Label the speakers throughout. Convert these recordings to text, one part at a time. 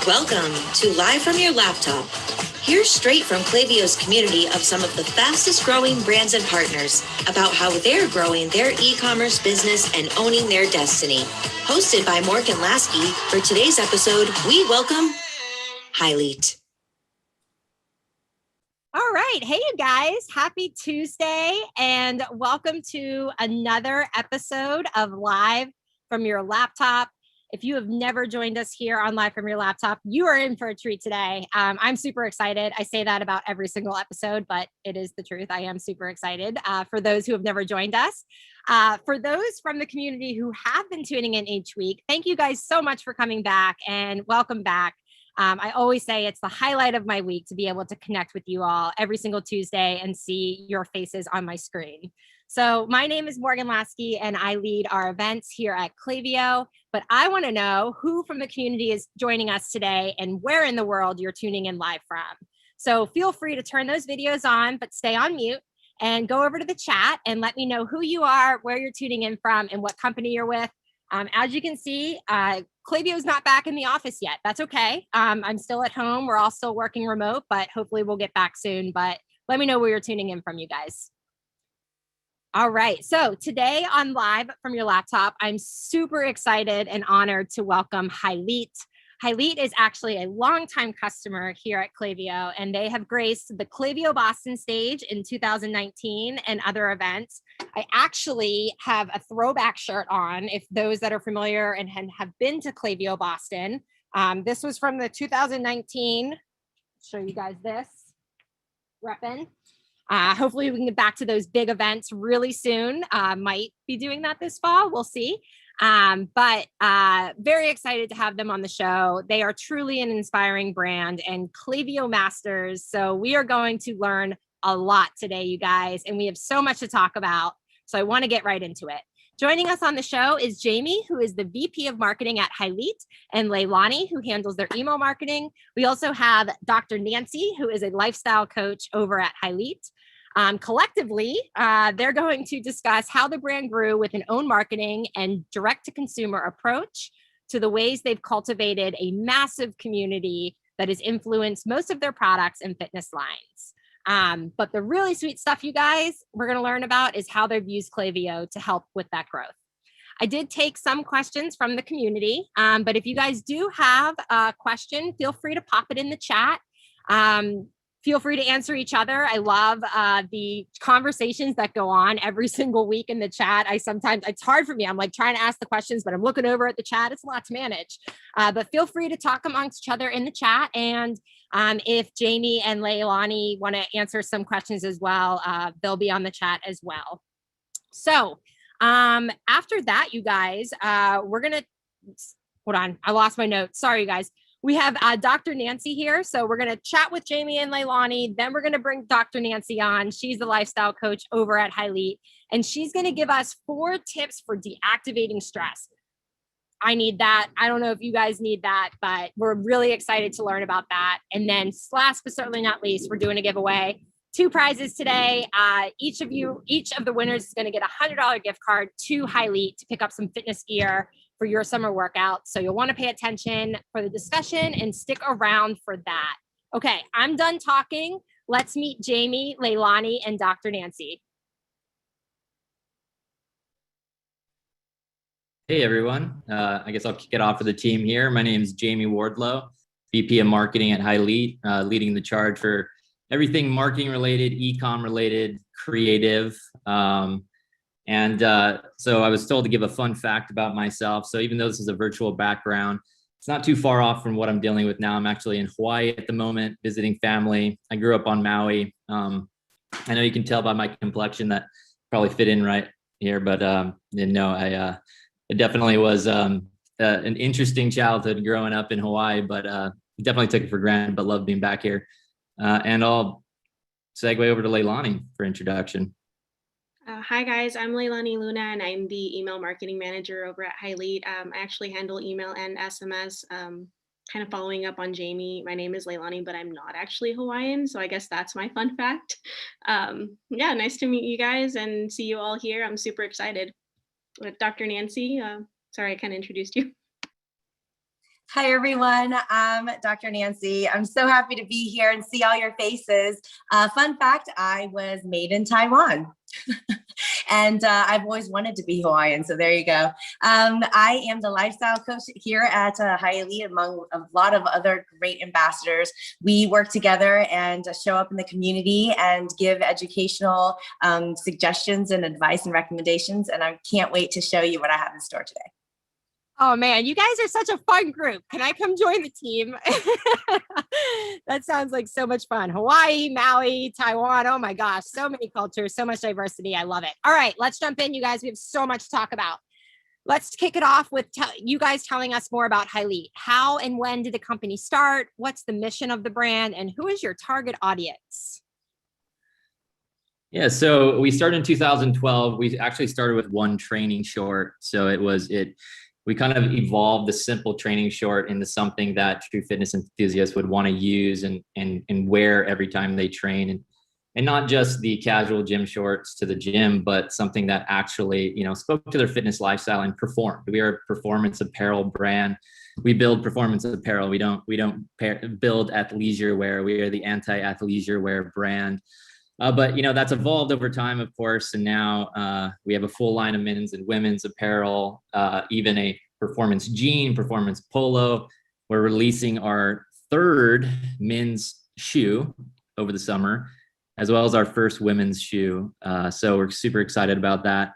Speaker 1: Welcome to Live from Your Laptop. Hear straight from Klavio's community of some of the fastest growing brands and partners about how they're growing their e-commerce business and owning their destiny. Hosted by Morgan Lasky, for today's episode, we welcome Hylete.
Speaker 2: All right. Hey, you guys. Happy Tuesday and welcome to another episode of Live from Your Laptop. If you have never joined us here on Live from Your Laptop, you are in for a treat today. I'm super excited. I say that about every single episode, but it is the truth. I am super excited for those who have never joined us. For those from the community who have been tuning in each week, thank you guys so much for coming back and welcome back. I always say it's the highlight of my week to be able to connect with you all every single Tuesday and see your faces on my screen. So my name is Morgan Lasky and I lead our events here at Klavio, but I want to know who from the community is joining us today and where in the world you're tuning in live from. So feel free to turn those videos on, but stay on mute and go over to the chat and let me know who you are, where you're tuning in from and what company you're with. As you can see, Klavio is not back in the office yet. That's okay. I'm still at home. We're all still working remote, but hopefully we'll get back soon. But let me know where you're tuning in from, you guys. All right. So today on Live from Your Laptop, I'm super excited and honored to welcome Hylete. Hylete is actually a longtime customer here at Klavio, and they have graced the Klavio Boston stage in 2019 and other events. I actually have a throwback shirt on, if those that are familiar and have been to Klavio Boston. This was from the 2019, I'll show you guys this, reppin'. Hopefully we can get back to those big events really soon. Might be doing that this fall, we'll see. But very excited to have them on the show. They are truly an inspiring brand and Klavio masters. So we are going to learn a lot today, you guys, and we have so much to talk about. So I want to get right into it. Joining us on the show is Jamie, who is the VP of Marketing at Hylete, and Leilani, who handles their email marketing. We also have Dr. Nancy, who is a lifestyle coach over at Hylete. Collectively, they're going to discuss how the brand grew with an own marketing and direct-to-consumer approach to the ways they've cultivated a massive community that has influenced most of their products and fitness lines. But the really sweet stuff, you guys, we're going to learn about is how they've used Klavio to help with that growth. I did take some questions from the community, but if you guys do have a question, feel free to pop it in the chat. Feel free to answer each other. I love the conversations that go on every single week in the chat. It's hard for me. I'm like trying to ask the questions, but I'm looking over at the chat. It's a lot to manage. But feel free to talk amongst each other in the chat. And if Jamie and Leilani want to answer some questions as well, they'll be on the chat as well. So after that, you guys, we're going to, hold on. I lost my notes. Sorry, you guys. We have Dr. Nancy here. So we're going to chat with Jamie and Leilani. Then we're going to bring Dr. Nancy on. She's the lifestyle coach over at Hylete. And she's going to give us 4 tips for deactivating stress. I need that. I don't know if you guys need that, but we're really excited to learn about that. And then last but certainly not least, we're doing a giveaway. 2 prizes today. Each of the winners is going to get a $100 gift card to Hylete to pick up some fitness gear for your summer workout. So you'll want to pay attention for the discussion and stick around for that. Okay, I'm done talking. Let's meet Jamie, Leilani, and Dr. Nancy.
Speaker 3: Hey, everyone. I guess I'll kick it off for the team here. My name is Jamie Wardlow, VP of Marketing at Hylete, leading the charge for everything marketing related, e-com related, creative. So I was told to give a fun fact about myself. So even though this is a virtual background, it's not too far off from what I'm dealing with now. I'm actually in Hawaii at the moment, visiting family. I grew up on Maui. I know you can tell by my complexion that probably fit in right here, but it definitely was an interesting childhood growing up in Hawaii, but definitely took it for granted, but love being back here. And I'll segue over to Leilani for introduction.
Speaker 4: Hi guys, I'm Leilani Luna and I'm the email marketing manager over at Hylete. I actually handle email and SMS, kind of following up on Jamie. My name is Leilani, but I'm not actually Hawaiian, so I guess that's my fun fact. Yeah, nice to meet you guys and see you all here. I'm super excited. With Dr. Nancy, sorry, I kind of introduced you.
Speaker 5: Hi, everyone. I'm Dr. Nancy. I'm so happy to be here and see all your faces. Fun fact, I was made in Taiwan. And I've always wanted to be Hawaiian, so there you go. I am the lifestyle coach here at Hylete, among a lot of other great ambassadors. We work together and show up in the community and give educational suggestions and advice and recommendations, and I can't wait to show you what I have in store today.
Speaker 2: Oh man, you guys are such a fun group. Can I come join the team? That sounds like so much fun. Hawaii, Maui, Taiwan. Oh my gosh, so many cultures, so much diversity. I love it. All right, let's jump in, you guys. We have so much to talk about. Let's kick it off with you guys telling us more about Hylete. How and when did the company start? What's the mission of the brand? And who is your target audience?
Speaker 3: Yeah, so we started in 2012. We actually started with one training short. So we kind of evolved the simple training short into something that true fitness enthusiasts would want to use and wear every time they train, and not just the casual gym shorts to the gym, but something that actually, spoke to their fitness lifestyle and performed. We are a performance apparel brand. We build performance apparel. We don't build athleisure wear. We are the anti-athleisure wear brand. But that's evolved over time, of course, and now we have a full line of men's and women's apparel, even a performance jean, performance polo. We're releasing our third men's shoe over the summer, as well as our first women's shoe. So we're super excited about that.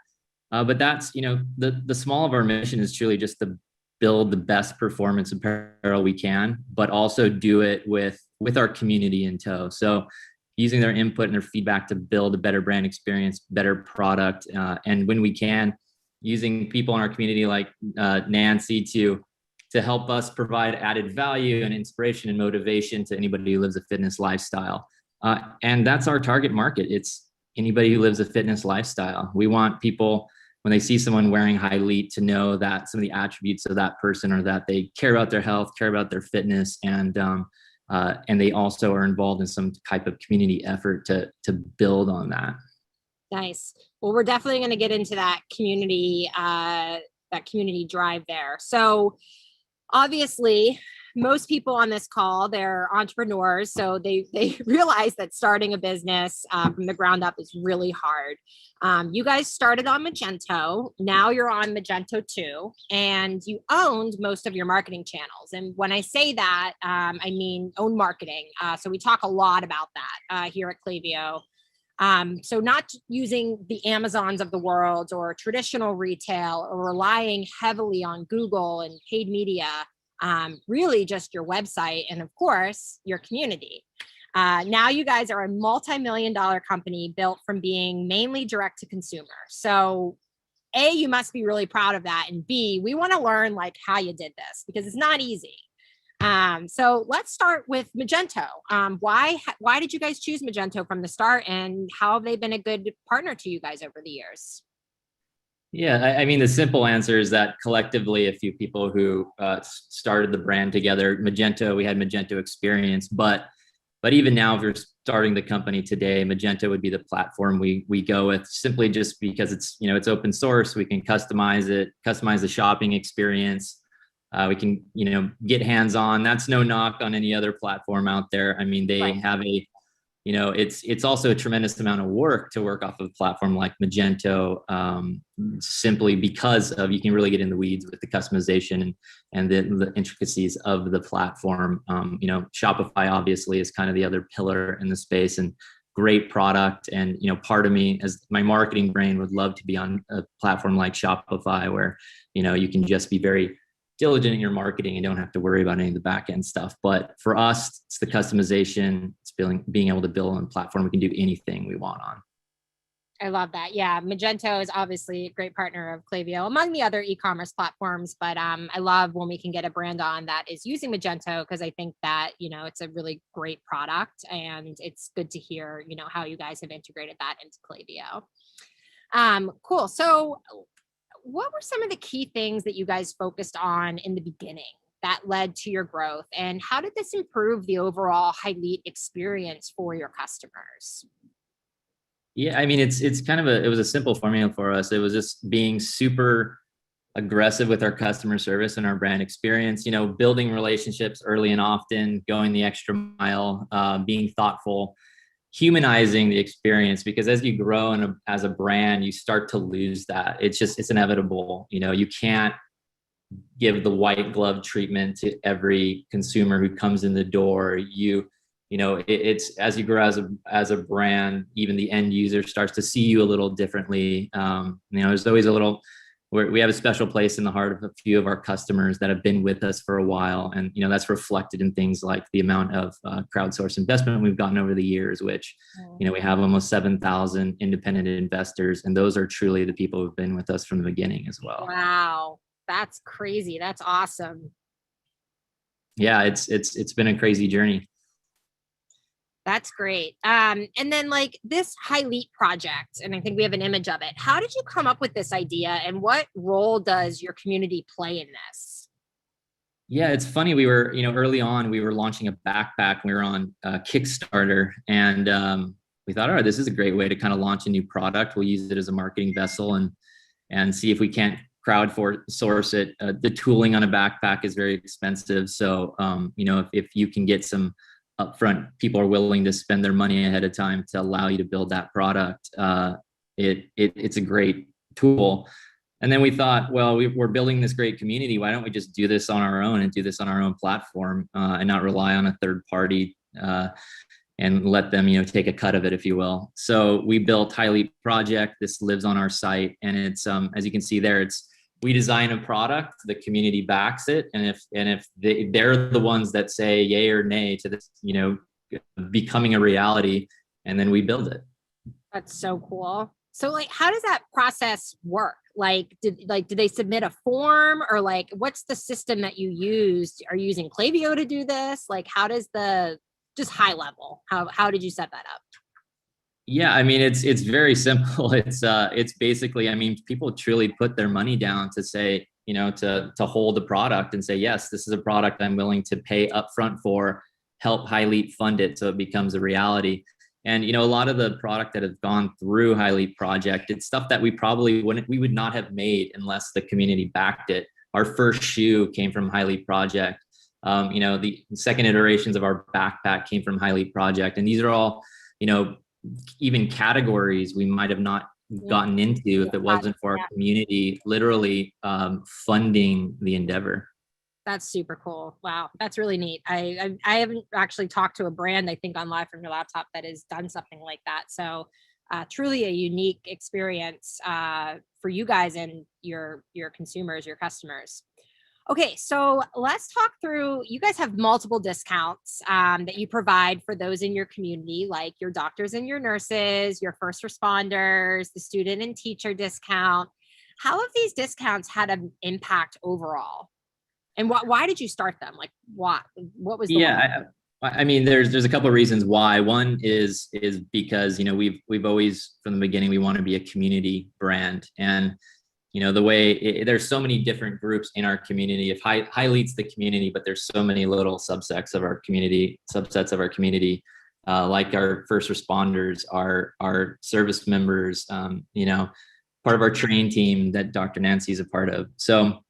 Speaker 3: But that's, the small of our mission is truly just to build the best performance apparel we can, but also do it with our community in tow. So using their input and their feedback to build a better brand experience, better product. And when we can, using people in our community like Nancy to help us provide added value and inspiration and motivation to anybody who lives a fitness lifestyle. And that's our target market. It's anybody who lives a fitness lifestyle. We want people, when they see someone wearing Hylete, to know that some of the attributes of that person are that they care about their health, care about their fitness, and they also are involved in some type of community effort to build on that.
Speaker 2: Nice. Well, we're definitely going to get into that community drive there. So obviously, most people on this call, they're entrepreneurs. So they realize that starting a business from the ground up is really hard. You guys started on Magento. Now you're on Magento 2, and you owned most of your marketing channels. And when I say that, I mean own marketing. So we talk a lot about that here at Klavio. So not using the Amazons of the world or traditional retail or relying heavily on Google and paid media, really just your website and of course your community. Now you guys are a multi-million-dollar company built from being mainly direct to consumer. So A, you must be really proud of that. And B, we want to learn how you did this because it's not easy. So let's start with Magento. Why did you guys choose Magento from the start, and how have they been a good partner to you guys over the years?
Speaker 3: Yeah, I mean, the simple answer is that collectively, a few people who started the brand together, we had Magento experience, but even now, if you're starting the company today, Magento would be the platform we go with, simply just because it's open source. We can customize the shopping experience. We can, get hands-on. That's no knock on any other platform out there. I mean, they have it's also a tremendous amount of work to work off of a platform like Magento, simply because of, you can really get in the weeds with the customization and the intricacies of the platform. Shopify obviously is kind of the other pillar in the space, and great product. And, part of me as my marketing brain would love to be on a platform like Shopify where, you can just be very diligent in your marketing and don't have to worry about any of the back end stuff. But for us, it's the customization, it's being able to build on a platform we can do anything we want on.
Speaker 2: I love that. Yeah, Magento is obviously a great partner of Klavio among the other e-commerce platforms, but I love when we can get a brand on that is using Magento, because I think that, it's a really great product, and it's good to hear, how you guys have integrated that into Klavio. Cool. So what were some of the key things that you guys focused on in the beginning that led to your growth, and how did this improve the overall Hylete experience for your customers?
Speaker 3: Yeah, I mean, it's kind of it was a simple formula for us. It was just being super aggressive with our customer service and our brand experience, building relationships early and often, going the extra mile, being thoughtful, humanizing the experience, because as you grow as a brand, you start to lose that. It's inevitable. You can't give the white glove treatment to every consumer who comes in the door. It's as you grow as a brand, even the end user starts to see you a little differently. There's always we have a special place in the heart of a few of our customers that have been with us for a while. And, that's reflected in things like the amount of crowdsourced investment we've gotten over the years, which, we have almost 7,000 independent investors. And those are truly the people who've been with us from the beginning as well.
Speaker 2: Wow. That's crazy. That's awesome.
Speaker 3: Yeah, it's been a crazy journey.
Speaker 2: That's great. And then like this Hylete project, and I think we have an image of it. How did you come up with this idea, and what role does your community play in this?
Speaker 3: Yeah, it's funny. We were, early on, we were launching a backpack. We were on Kickstarter, and we thought, all right, this is a great way to kind of launch a new product. We'll use it as a marketing vessel and see if we can't source it. The tooling on a backpack is very expensive. So, if you can get some upfront, people are willing to spend their money ahead of time to allow you to build that product. It's a great tool. And then we thought, well, we're building this great community. Why don't we just do this on our own and do this on our own platform, and not rely on a third party and let them, take a cut of it, if you will. So we built Hylete Project. This lives on our site, and it's as you can see there, we design a product, the community backs it, and if they're the ones that say yay or nay to this, becoming a reality, and then we build it.
Speaker 2: That's so cool. So like, how does that process work? Like, did they submit a form, or like, what's the system that you used? Are you using Klavio to do this? Like, how does just high level, how did you set that up?
Speaker 3: Yeah, I mean, it's very simple. It's basically, people truly put their money down to say, to hold the product and say, yes, this is a product I'm willing to pay upfront for, help Hylete fund it so it becomes a reality. And, a lot of the product that has gone through Hylete Project, it's stuff that we would not have made unless the community backed it. Our first shoe came from Hylete Project. The second iterations of our backpack came from Hylete Project. And these are all, even categories we might have not gotten into if it wasn't for our community literally funding the endeavor.
Speaker 2: That's super cool. Wow, that's really neat. I haven't actually talked to a brand, I think, on Live from Your Laptop that has done something like that. So truly a unique experience for you guys and your consumers, your customers. Okay, so let's talk through, you guys have multiple discounts that you provide for those in your community, like your doctors and your nurses, your first responders, the student and teacher discount. How have these discounts had an impact overall? And why did you start them? Like, what was the
Speaker 3: there's a couple of reasons why. One is because, we've always, from the beginning, we want to be a community brand. And the way there's so many different groups in our community. If Hylete's the community, but there's so many little subsets of our community, like our first responders, our service members, part of our train team that Dr. Nancy is a part of. So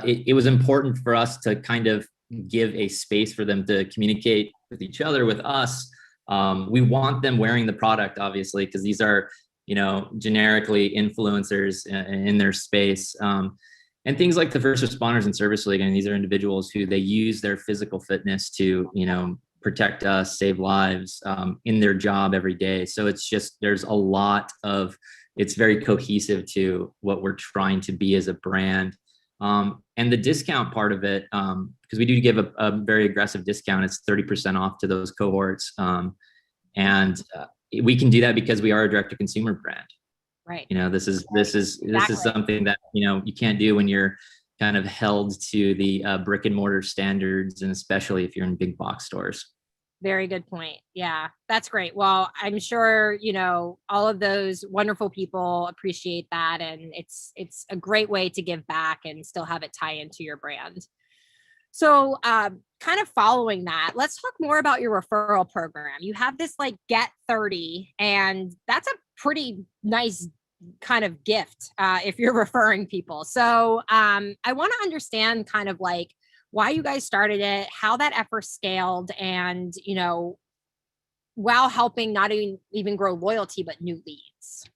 Speaker 3: it was important for us to kind of give a space for them to communicate with each other, with us. We want them wearing the product, obviously, because these are generically influencers in their space. And things like the first responders and service league, and these are individuals who they use their physical fitness to, protect us, save lives in their job every day. So there's a lot of, it's very cohesive to what we're trying to be as a brand. And the discount part of it, because we do give a very aggressive discount, it's 30% off to those cohorts. And we can do that because we are a direct to consumer brand.
Speaker 2: Right.
Speaker 3: This is something that, you can't do when you're kind of held to the brick and mortar standards, and especially if you're in big box stores.
Speaker 2: Very good point. Yeah, that's great. Well, I'm sure, all of those wonderful people appreciate that. And it's a great way to give back and still have it tie into your brand. So kind of following that, let's talk more about your referral program. You have this like Get 30, and that's a pretty nice kind of gift if you're referring people. So I want to understand kind of like why you guys started it, how that effort scaled, and, you know, while helping not even grow loyalty, but new leads.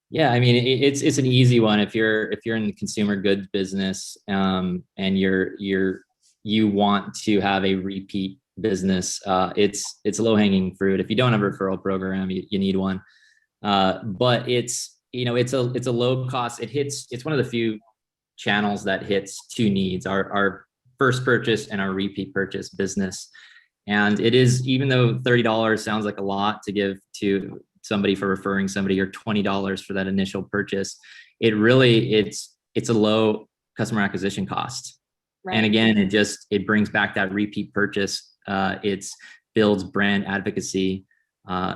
Speaker 3: Yeah, I mean, it's an easy one. If you're in the consumer goods business, and you want to have a repeat business, it's low hanging fruit. If you don't have a referral program, you need one. But it's a low cost. It's one of the few channels that hits two needs: our first purchase and our repeat purchase business. And it is, even though $30 sounds like a lot to give to somebody for referring somebody, or $20 for that initial purchase, it's a low customer acquisition cost. Right. And again, it brings back that repeat purchase. It builds brand advocacy.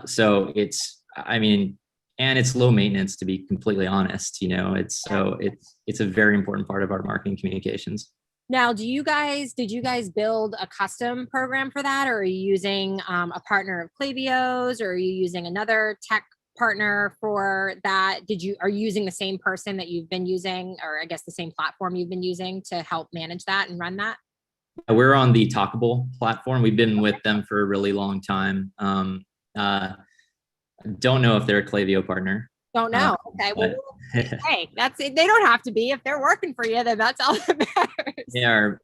Speaker 3: So and it's low maintenance, to be completely honest. You know, it's a very important part of our marketing communications.
Speaker 2: Now, did you guys build a custom program for that, or are you using a partner of Klavio's, or are you using another tech partner for that? Are you using the same person that you've been using, or I guess the same platform you've been using to help manage that and run that?
Speaker 3: We're on the Talkable platform. We've been with them for a really long time. Don't know if they're a Klavio partner.
Speaker 2: Don't know. Okay. Well, hey, that's it. They don't have to be. If they're working for you, then that's all that matters.
Speaker 3: They are,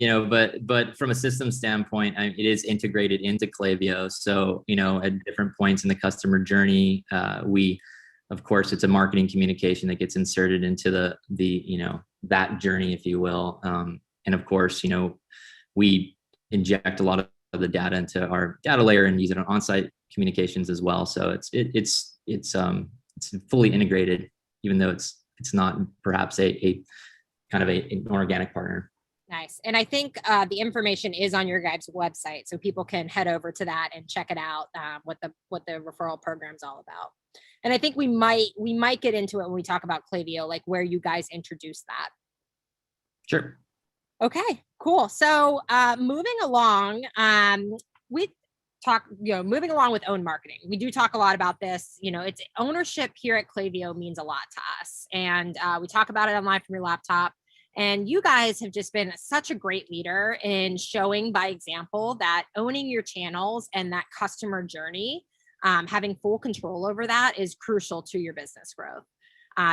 Speaker 3: but from a system standpoint, it is integrated into Klavio. So, at different points in the customer journey, of course, it's a marketing communication that gets inserted into that journey, if you will. And of course, we inject a lot of the data into our data layer and use it on on-site communications as well. So it's fully integrated, even though it's not perhaps a kind of an organic partner.
Speaker 2: Nice. And I think the information is on your guys' website, so people can head over to that and check it out, what the referral program is all about. And I think we might get into it when we talk about Klavio, like where you guys introduced that.
Speaker 3: Sure.
Speaker 2: Okay, cool. So moving along, moving along with own marketing. We do talk a lot about this. It's ownership here at Klavio means a lot to us. And we talk about it on Live from Your Laptop. And you guys have just been such a great leader in showing by example that owning your channels and that customer journey, having full control over that, is crucial to your business growth.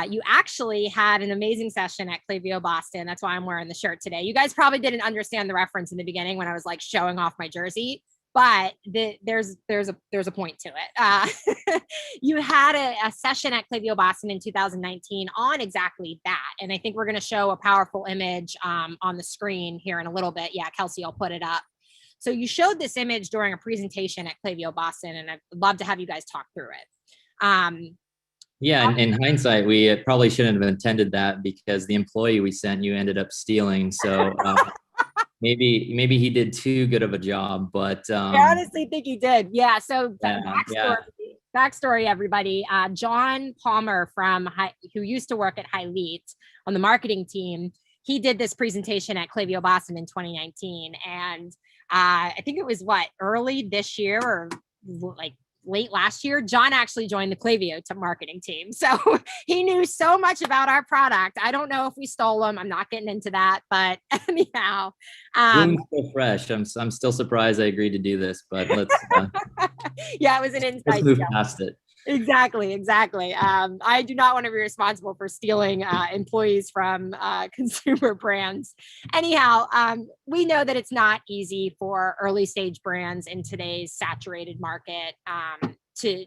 Speaker 2: You actually had an amazing session at Klavio Boston. That's why I'm wearing the shirt today. You guys probably didn't understand the reference in the beginning when I was like showing off my jersey, but there's a point to it. You had a session at Klavio Boston in 2019 on exactly that. And I think we're going to show a powerful image on the screen here in a little bit. Yeah, Kelsey, I'll put it up. So you showed this image during a presentation at Klavio Boston, and I'd love to have you guys talk through it.
Speaker 3: Yeah, and in hindsight, we probably shouldn't have attended that, because the employee we sent you ended up stealing. So maybe he did too good of a job, but
Speaker 2: I honestly think he did. Yeah. So backstory, everybody. John Palmer who used to work at Hylete on the marketing team, he did this presentation at Klavio Boston in 2019, and I think it was early this year or like late last year, John actually joined the Klavio marketing team. So he knew so much about our product. I don't know if we stole him. I'm not getting into that, but anyhow.
Speaker 3: So fresh. I'm still surprised I agreed to do this, but let's.
Speaker 2: Yeah, it was an inside.
Speaker 3: Let's move past it.
Speaker 2: Exactly. I do not want to be responsible for stealing employees from consumer brands. Anyhow, we know that it's not easy for early stage brands in today's saturated market to,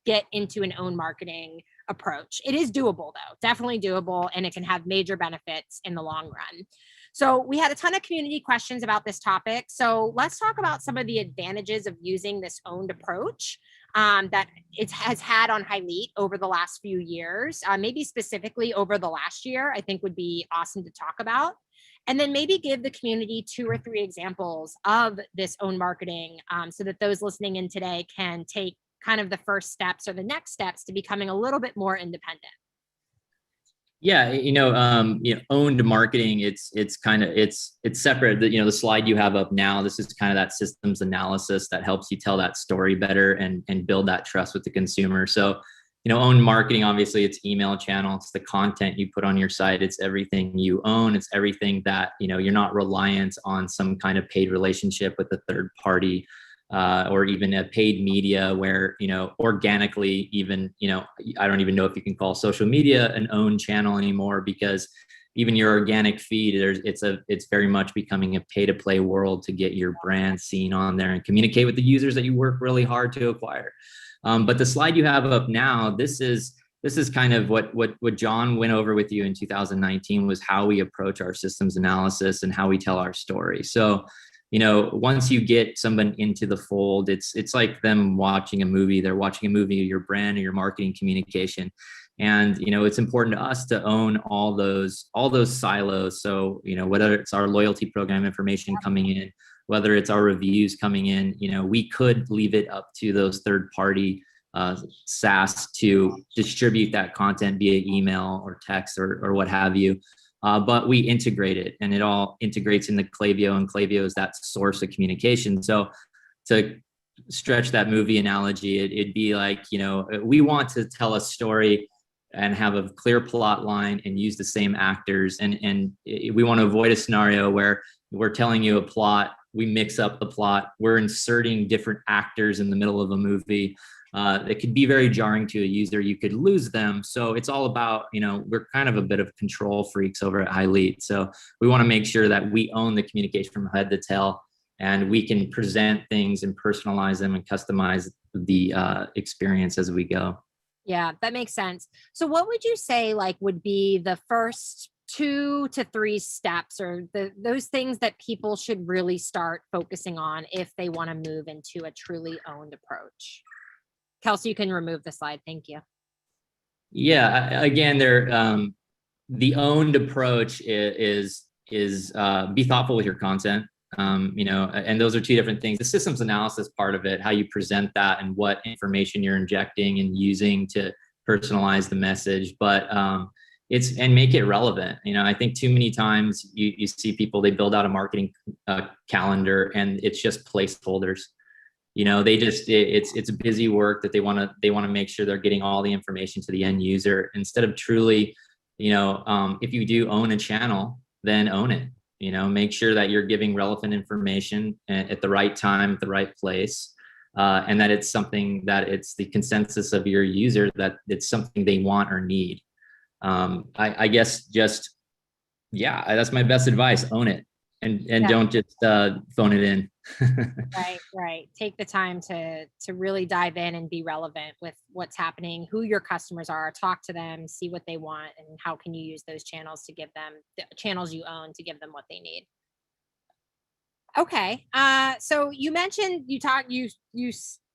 Speaker 2: get into an own marketing approach. It is doable though, definitely doable, and it can have major benefits in the long run. So we had a ton of community questions about this topic. So let's talk about some of the advantages of using this owned approach that it has had on Hylete over the last few years, maybe specifically over the last year, I think would be awesome to talk about. And then maybe give the community 2 or 3 examples of this own marketing so that those listening in today can take kind of the first steps or the next steps to becoming a little bit more independent.
Speaker 3: Yeah, owned marketing, it's separate. The slide you have up now, this is kind of that systems analysis that helps you tell that story better and build that trust with the consumer. So, own marketing, obviously it's email channel, it's the content you put on your site, it's everything you own, it's everything that, you're not reliant on some kind of paid relationship with a third party, or even a paid media where, organically even, I don't even know if you can call social media an own channel anymore, because even your organic feed, it's very much becoming a pay to play world to get your brand seen on there and communicate with the users that you work really hard to acquire. But the slide you have up now, this is kind of what John went over with you in 2019, was how we approach our systems analysis and how we tell our story. So, once you get someone into the fold, it's like them watching a movie. They're watching a movie of your brand or your marketing communication. And, it's important to us to own all those silos. So, whether it's our loyalty program information coming in, whether it's our reviews coming in, we could leave it up to those third-party SaaS to distribute that content via email or text or what have you. But we integrate it, and it all integrates into Klavio, and Klavio is that source of communication. So to stretch that movie analogy, it'd be like, we want to tell a story and have a clear plot line and use the same actors. And we want to avoid a scenario where we're telling you a plot, we mix up the plot, we're inserting different actors in the middle of a movie. It could be very jarring to a user. You could lose them. So it's all about, we're kind of a bit of control freaks over at Hylete. So we want to make sure that we own the communication from head to tail, and we can present things and personalize them and customize the experience as we go.
Speaker 2: Yeah, that makes sense. So what would you say would be the first 2 to 3 steps, or those things that people should really start focusing on if they want to move into a truly owned approach? Kelsey, you can remove the slide. Thank you.
Speaker 3: Yeah, again, the owned approach is be thoughtful with your content. And those are 2 different things. The systems analysis part of it, how you present that and what information you're injecting and using to personalize the message, but and make it relevant. I think too many times you see people, they build out a marketing calendar and it's just placeholders. It's busy work that they want to make sure they're getting all the information to the end user, instead of truly, if you do own a channel, then own it. Make sure that you're giving relevant information at the right time, at the right place, and that it's something that it's the consensus of your user, that it's something they want or need. I guess that's my best advice. Own it, and don't just phone it in.
Speaker 2: Right. Take the time to really dive in and be relevant with what's happening, who your customers are, talk to them, see what they want, and how can you use those channels to give them, the channels you own, to give them what they need. Okay. So you mentioned you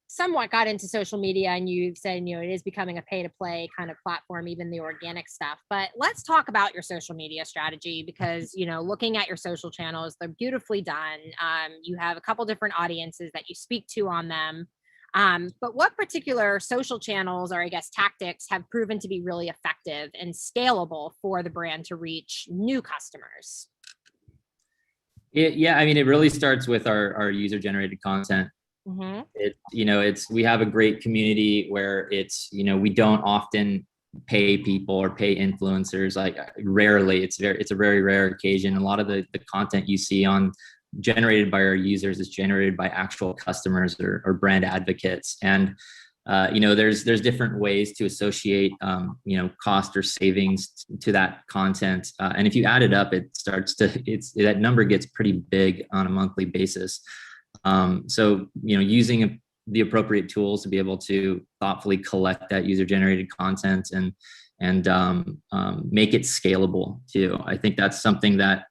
Speaker 2: somewhat got into social media, and you said, it is becoming a pay to play kind of platform, even the organic stuff. But let's talk about your social media strategy, because, looking at your social channels, they're beautifully done. You have a couple different audiences that you speak to on them. But what particular social channels, or I guess tactics, have proven to be really effective and scalable for the brand to reach new customers?
Speaker 3: It really starts with our user generated content. Mm-hmm. We have a great community where we don't often pay people or pay influencers. Rarely. It's a very rare occasion. A lot of the content you see generated by our users is generated by actual customers or brand advocates. And there's different ways to associate cost or savings to that content. And if you add it up, that number gets pretty big on a monthly basis. So, using the appropriate tools to be able to thoughtfully collect that user generated content and make it scalable too. I think that's something that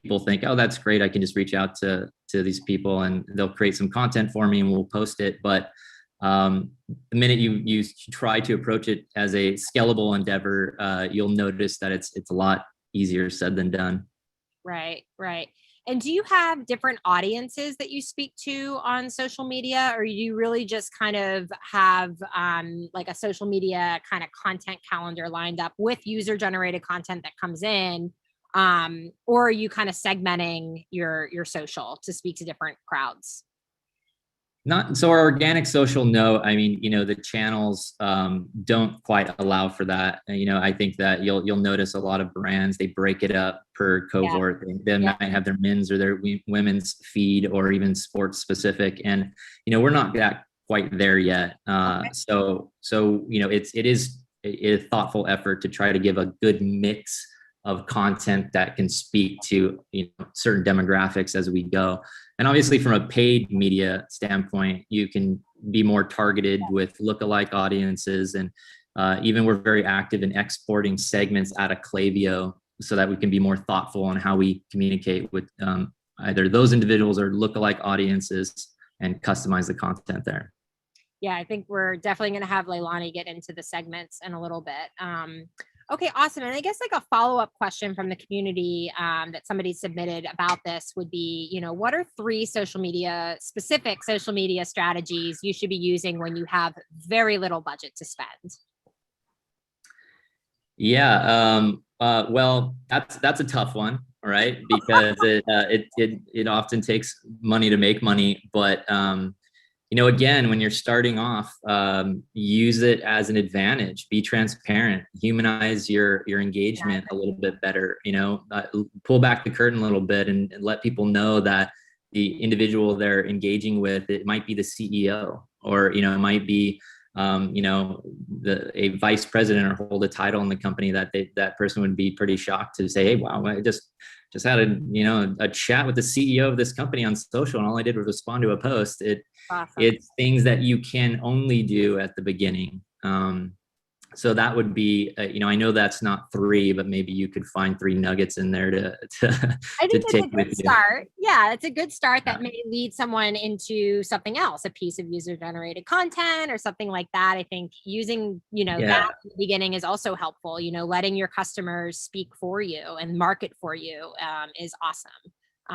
Speaker 3: people think, oh, that's great, I can just reach out to these people and they'll create some content for me and we'll post it. But the minute you try to approach it as a scalable endeavor, you'll notice that it's a lot easier said than done.
Speaker 2: Right. And do you have different audiences that you speak to on social media, or you really just kind of have a social media kind of content calendar lined up with user generated content that comes in, or are you kind of segmenting your social to speak to different crowds?
Speaker 3: Not so our organic social, no. I mean, the channels don't quite allow for that. I think that you'll notice a lot of brands, they break it up per cohort. They might have their men's or their women's feed or even sports specific. And, we're not that quite there yet. So it is a thoughtful effort to try to give a good mix of content that can speak to certain demographics as we go. And obviously from a paid media standpoint, you can be more targeted with lookalike audiences. And even we're very active in exporting segments out of Klavio so that we can be more thoughtful on how we communicate with either those individuals or lookalike audiences and customize the content there.
Speaker 2: Yeah, I think we're definitely going to have Leilani get into the segments in a little bit. Okay, awesome. And I guess like a follow-up question from the community that somebody submitted about this would be, what are 3 specific social media strategies you should be using when you have very little budget to spend?
Speaker 3: Yeah, well, that's a tough one, right? Because it often takes money to make money, but again, when you're starting off, use it as an advantage, be transparent, humanize your engagement a little bit better, pull back the curtain a little bit and let people know that the individual they're engaging with, it might be the CEO or, it might be, a vice president or hold a title in the company that person would be pretty shocked to say, hey, wow, I just had a chat with the CEO of this company on social and all I did was respond to a post.
Speaker 2: Awesome.
Speaker 3: It's things that you can only do at the beginning. So that would be, I know that's not 3, but maybe you could find 3 nuggets in there to
Speaker 2: I think
Speaker 3: take
Speaker 2: it's a good start. Yeah, it's a good start that may lead someone into something else, a piece of user-generated content or something like that. I think using, that at the beginning is also helpful. Letting your customers speak for you and market for you is awesome.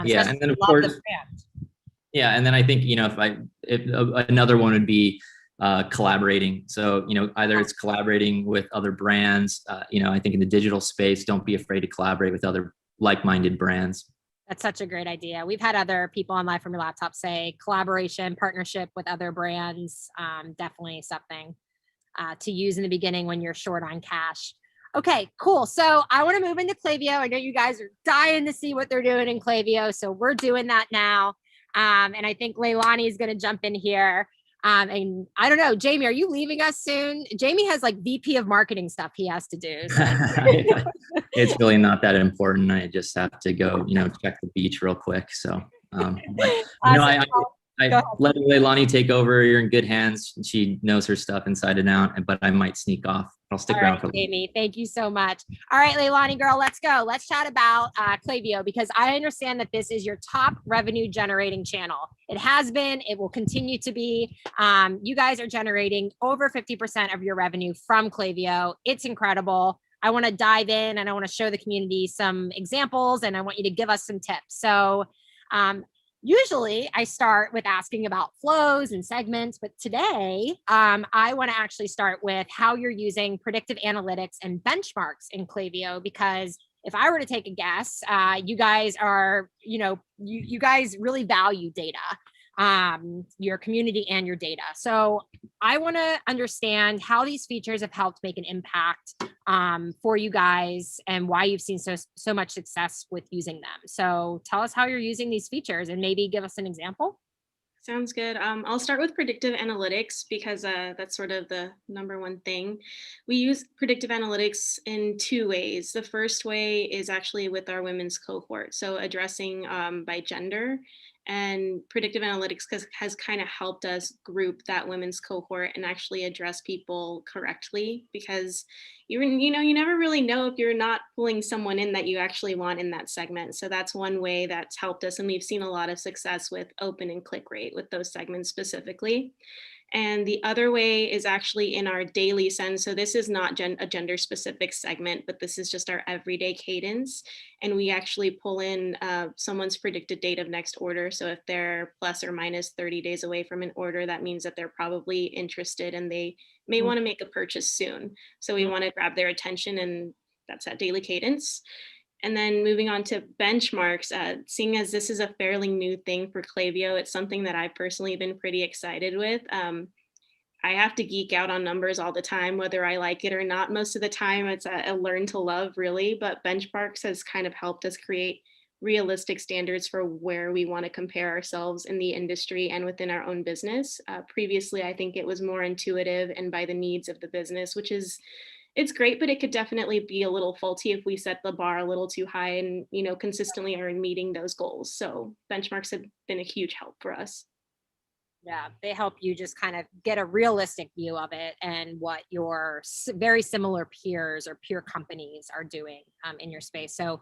Speaker 3: Yeah, and then of course, yeah, and then I think if another one would be collaborating. So either it's collaborating with other brands. I think in the digital space, don't be afraid to collaborate with other like-minded brands.
Speaker 2: That's such a great idea. We've had other people on Live from Your Laptop say collaboration, partnership with other brands, definitely something to use in the beginning when you're short on cash. Okay, cool. So I want to move into Klavio. I know you guys are dying to see what they're doing in Klavio, so we're doing that now. And I think Leilani is going to jump in here. And I don't know, Jamie, are you leaving us soon? Jamie has like VP of marketing stuff he has to do. So.
Speaker 3: It's really not that important. I just have to go, check the beach real quick. So, I let Leilani take over. You're in good hands. She knows her stuff inside and out, but I might sneak off. I'll stick around for
Speaker 2: Jamie. Thank you so much. All right, Leilani girl, let's go. Let's chat about Klavio, because I understand that this is your top revenue generating channel. It has been, it will continue to be. You guys are generating over 50% of your revenue from Klavio. It's incredible. I want to dive in and I want to show the community some examples and I want you to give us some tips. So, usually I start with asking about flows and segments, but today I want to actually start with how you're using predictive analytics and benchmarks in Klavio, because if I were to take a guess, you guys are, you guys really value data, your community and your data. So I want to understand how these features have helped make an impact for you guys and why you've seen so much success with using them. So tell us how you're using these features and maybe give us an example.
Speaker 4: Sounds good. I'll start with predictive analytics because that's sort of the number one thing. We use predictive analytics in 2 ways. The first way is actually with our women's cohort, so addressing by gender. And predictive analytics has kind of helped us group that women's cohort and actually address people correctly, because you never really know if you're not pulling someone in that you actually want in that segment. So that's one way that's helped us. And we've seen a lot of success with open and click rate with those segments specifically. And the other way is actually in our daily send. So this is not a gender specific segment, but this is just our everyday cadence. And we actually pull in someone's predicted date of next order. So if they're plus or minus 30 days away from an order, that means that they're probably interested and they may want to make a purchase soon. So we want to grab their attention, and that's that daily cadence. And then moving on to benchmarks, seeing as this is a fairly new thing for Klavio, it's something that I've personally been pretty excited with. I have to geek out on numbers all the time, whether I like it or not. Most of the time, it's a learn to love, really. But benchmarks has kind of helped us create realistic standards for where we want to compare ourselves in the industry and within our own business. Previously, I think it was more intuitive and by the needs of the business, which is it's great, but it could definitely be a little faulty if we set the bar a little too high and consistently are meeting those goals. So benchmarks have been a huge help for us.
Speaker 2: Yeah, they help you just kind of get a realistic view of it and what your very similar peers or peer companies are doing in your space. So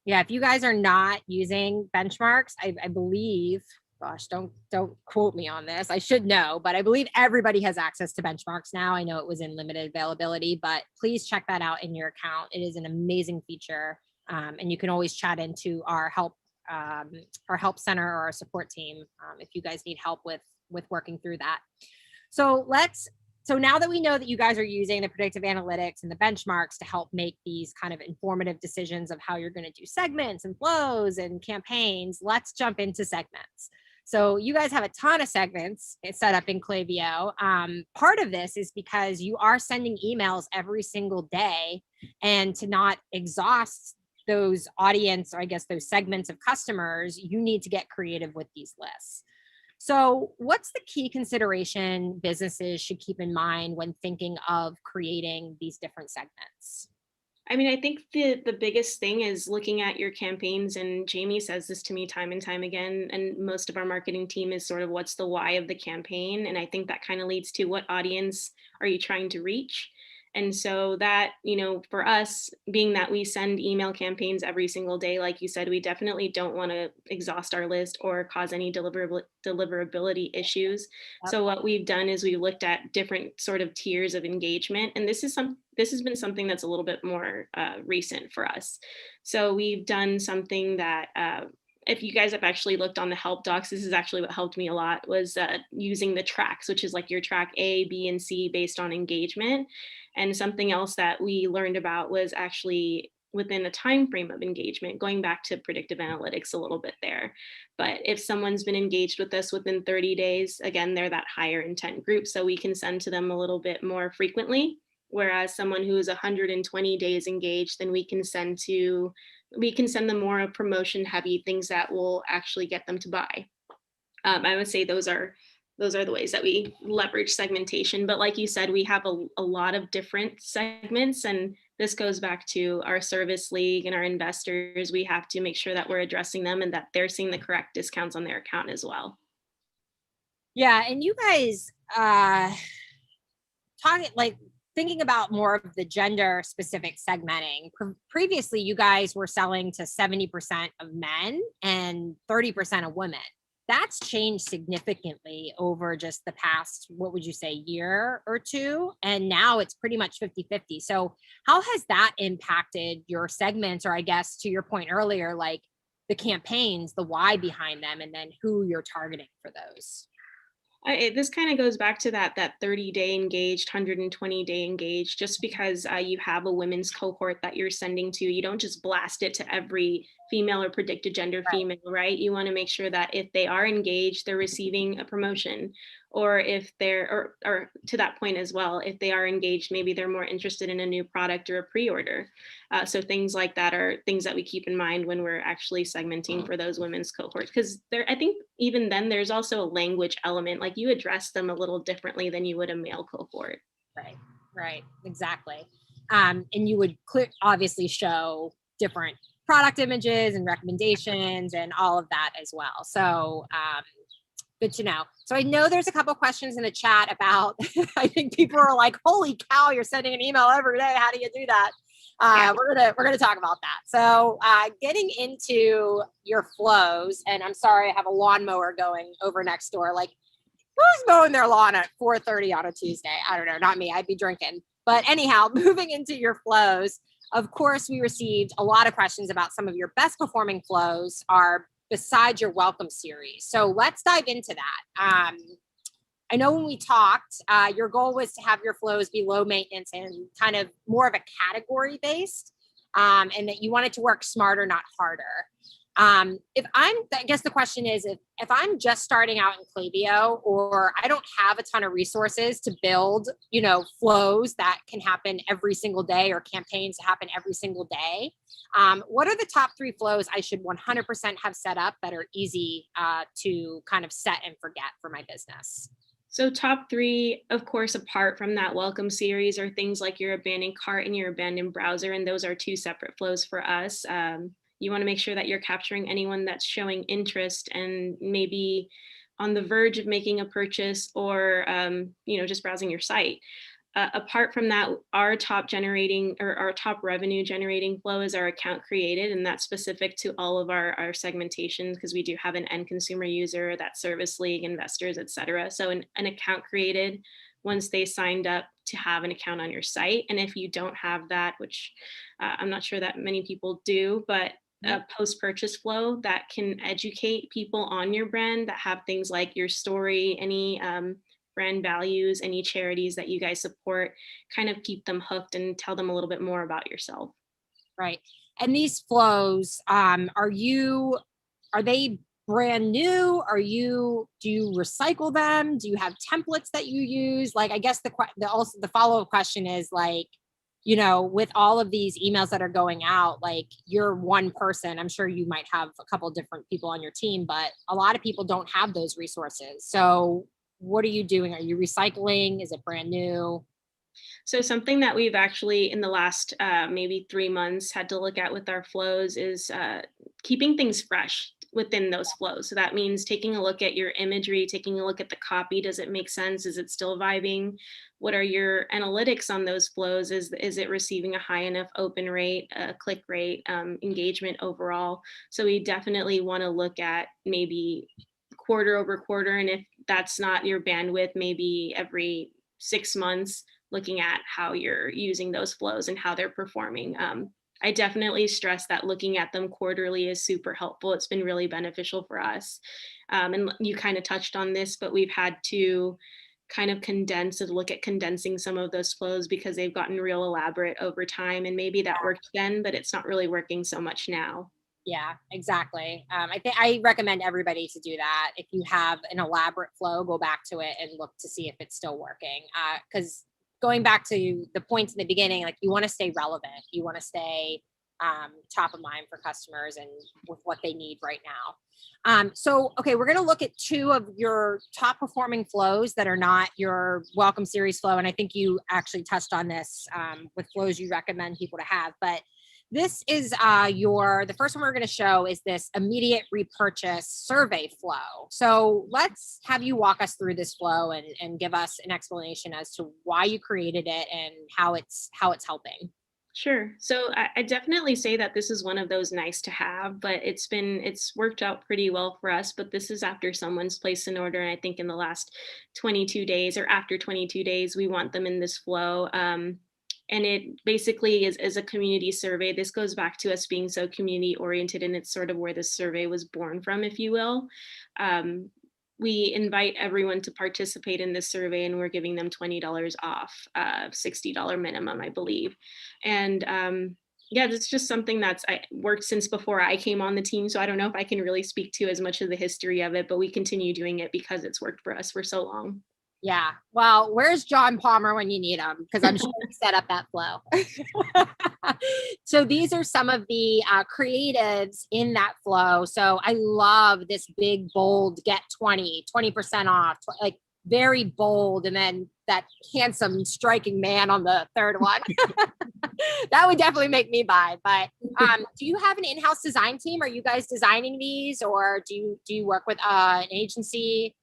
Speaker 2: yeah, if you guys are not using benchmarks, I believe, gosh, don't quote me on this. I should know, but I believe everybody has access to benchmarks now. I know it was in limited availability, but please check that out in your account. It is an amazing feature. And you can always chat into our help center or our support team if you guys need help with working through that. So now that we know that you guys are using the predictive analytics and the benchmarks to help make these kind of informative decisions of how you're going to do segments and flows and campaigns, let's jump into segments. So you guys have a ton of segments set up in Klavio. Part of this is because you are sending emails every single day, and to not exhaust those audience, or I guess those segments of customers, you need to get creative with these lists. So what's the key consideration businesses should keep in mind when thinking of creating these different segments?
Speaker 4: I mean, I think the biggest thing is looking at your campaigns, and Jamie says this to me time and time again, and most of our marketing team is sort of what's the why of the campaign. And I think that kind of leads to what audience are you trying to reach? And so that, for us, being that we send email campaigns every single day, like you said, we definitely don't want to exhaust our list or cause any deliverability issues. So what we've done is we looked at different sort of tiers of engagement. And this has been something that's a little bit more recent for us. So we've done something that if you guys have actually looked on the help docs, this is actually what helped me a lot, was using the tracks, which is like your track A, B, and C based on engagement. And something else that we learned about was actually within a time frame of engagement, going back to predictive analytics a little bit there. But if someone's been engaged with us within 30 days, again, they're that higher intent group, so we can send to them a little bit more frequently. Whereas someone who is 120 days engaged, then we can send them more promotion heavy things that will actually get them to buy. I would say those are the ways that we leverage segmentation. But like you said, we have a lot of different segments, and this goes back to our service league and our investors. We have to make sure that we're addressing them and that they're seeing the correct discounts on their account as well.
Speaker 2: Yeah, and you guys thinking about more of the gender specific segmenting. Previously, you guys were selling to 70% of men and 30% of women. That's changed significantly over just the past, what would you say, year or two? And now it's pretty much 50-50. So how has that impacted your segments, or I guess to your point earlier, like the campaigns, the why behind them, and then who you're targeting for those?
Speaker 4: This kind of goes back to that 30-day engaged, 120-day engaged, just because you have a women's cohort that you're sending to. You don't just blast it to every female or predicted gender female, right? You want to make sure that if they are engaged, they're receiving a promotion, or if they're, or to that point as well, if they are engaged, maybe they're more interested in a new product or a pre-order. So things like that are things that we keep in mind when we're actually segmenting for those women's cohorts. Because I think even then there's also a language element, like you address them a little differently than you would a male cohort.
Speaker 2: Right, exactly. And you would obviously show different product images and recommendations and all of that as well. So good to know. So I know there's a couple questions in the chat about, I think people are like, holy cow, you're sending an email every day. How do you do that? We're gonna talk about that. So getting into your flows, and I'm sorry, I have a lawnmower going over next door. Like, who's mowing their lawn at 4:30 on a Tuesday? I don't know, not me, I'd be drinking. But anyhow, moving into your flows, of course, we received a lot of questions about some of your best performing flows are besides your welcome series. So let's dive into that. I know when we talked, your goal was to have your flows be low maintenance and kind of more of a category based. and that you want it to work smarter, not harder. I guess the question is, if I'm just starting out in Klavio, or I don't have a ton of resources to build, flows that can happen every single day, or campaigns that happen every single day, what are the top 3 flows I should 100% have set up that are easy to kind of set and forget for my business?
Speaker 4: So top 3, of course, apart from that welcome series, are things like your abandoned cart and your abandoned browser. And those are 2 separate flows for us. You want to make sure that you're capturing anyone that's showing interest and maybe on the verge of making a purchase, or just browsing your site. Apart from that, our top revenue generating flow is our account created, and that's specific to all of our segmentations, because we do have an end consumer user, that service league, investors, etc. So an account created once they signed up to have an account on your site. And if you don't have that, which I'm not sure that many people do, but a post-purchase flow that can educate people on your brand, that have things like your story, any brand values, any charities that you guys support, kind of keep them hooked and tell them a little bit more about yourself.
Speaker 2: Right. And these flows, are they brand new? Do you recycle them? Do you have templates that you use? Like, I guess the follow-up question is, like, with all of these emails that are going out, like, you're one person. I'm sure you might have a couple of different people on your team, but a lot of people don't have those resources. So what are you doing? Are you recycling? Is it brand new?
Speaker 4: So something that we've actually in the last maybe 3 months had to look at with our flows is keeping things fresh within those flows. So that means taking a look at your imagery, taking a look at the copy. Does it make sense? Is it still vibing? What are your analytics on those flows? Is it receiving a high enough open rate, click rate, engagement overall? So we definitely want to look at maybe quarter over quarter. And if that's not your bandwidth, maybe every 6 months, looking at how you're using those flows and how they're performing. I definitely stress that looking at them quarterly is super helpful. It's been really beneficial for us. And you kind of touched on this, but we've had to kind of condense and look at condensing some of those flows because they've gotten real elaborate over time. And maybe that worked then, but it's not really working so much now.
Speaker 2: Yeah, exactly. I recommend everybody to do that. If you have an elaborate flow, go back to it and look to see if it's still working. Because going back to the points in the beginning, like, you want to stay relevant. You want to stay top of mind for customers and with what they need right now. Okay, we're going to look at 2 of your top performing flows that are not your welcome series flow. And I think you actually touched on this with flows you recommend people to have. But this is the first one we're going to show is this immediate repurchase survey flow. So let's have you walk us through this flow and give us an explanation as to why you created it and how it's helping.
Speaker 4: Sure. So I definitely say that this is one of those nice to have, but it's worked out pretty well for us. But this is after someone's placed an order. And I think in the last 22 days or after 22 days, we want them in this flow. And it basically is a community survey. This goes back to us being so community oriented, and it's sort of where this survey was born from, if you will. We invite everyone to participate in this survey, and we're giving them $20 off, $60 minimum, I believe. And yeah, it's just something that's worked since before I came on the team. So I don't know if I can really speak to as much of the history of it, but we continue doing it because it's worked for us for so long.
Speaker 2: Yeah. Well, where's John Palmer when you need him? Because I'm sure he set up that flow. So these are some of the creatives in that flow. So I love this big, bold, get 20% off, like very bold. And then that handsome, striking man on the third one. That would definitely make me buy. But do you have an in-house design team? Are you guys designing these, or do you work with an agency?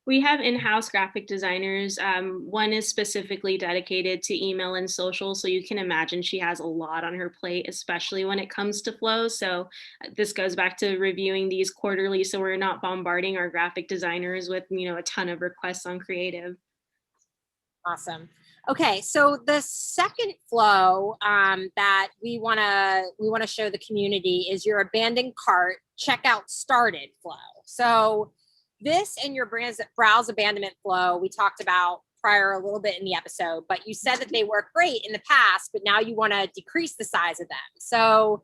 Speaker 4: We have in-house graphic designers. One is specifically dedicated to email and social. So you can imagine she has a lot on her plate, especially when it comes to flow. So this goes back to reviewing these quarterly. So we're not bombarding our graphic designers with, a ton of requests on creative.
Speaker 2: Awesome. Okay, so the second flow that we want to show the community is your abandoned cart checkout started flow. So this and your browse abandonment flow, we talked about prior a little bit in the episode, but you said that they work great in the past, but now you want to decrease the size of them. So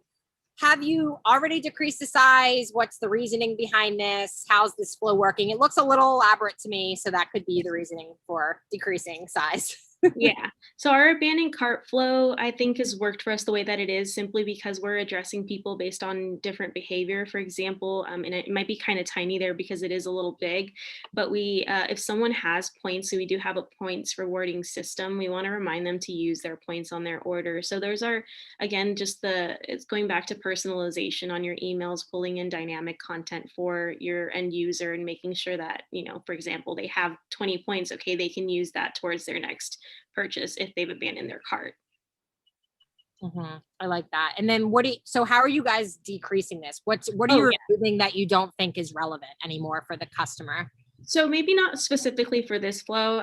Speaker 2: have you already decreased the size? What's the reasoning behind this? How's this flow working? It looks a little elaborate to me, so that could be the reasoning for decreasing size.
Speaker 4: Yeah. So our abandoned cart flow, I think, has worked for us the way that it is, simply because we're addressing people based on different behavior. For example, and it might be kind of tiny there because it is a little big, but if someone has points, so we do have a points rewarding system, we want to remind them to use their points on their order. So those are, again, it's going back to personalization on your emails, pulling in dynamic content for your end user and making sure that, for example, they have 20 points. Okay, they can use that towards their next purchase if they've abandoned their cart.
Speaker 2: I like that. And then so how are you guys decreasing this? What are you removing that you don't think is relevant anymore for the customer?
Speaker 4: So maybe not specifically for this flow,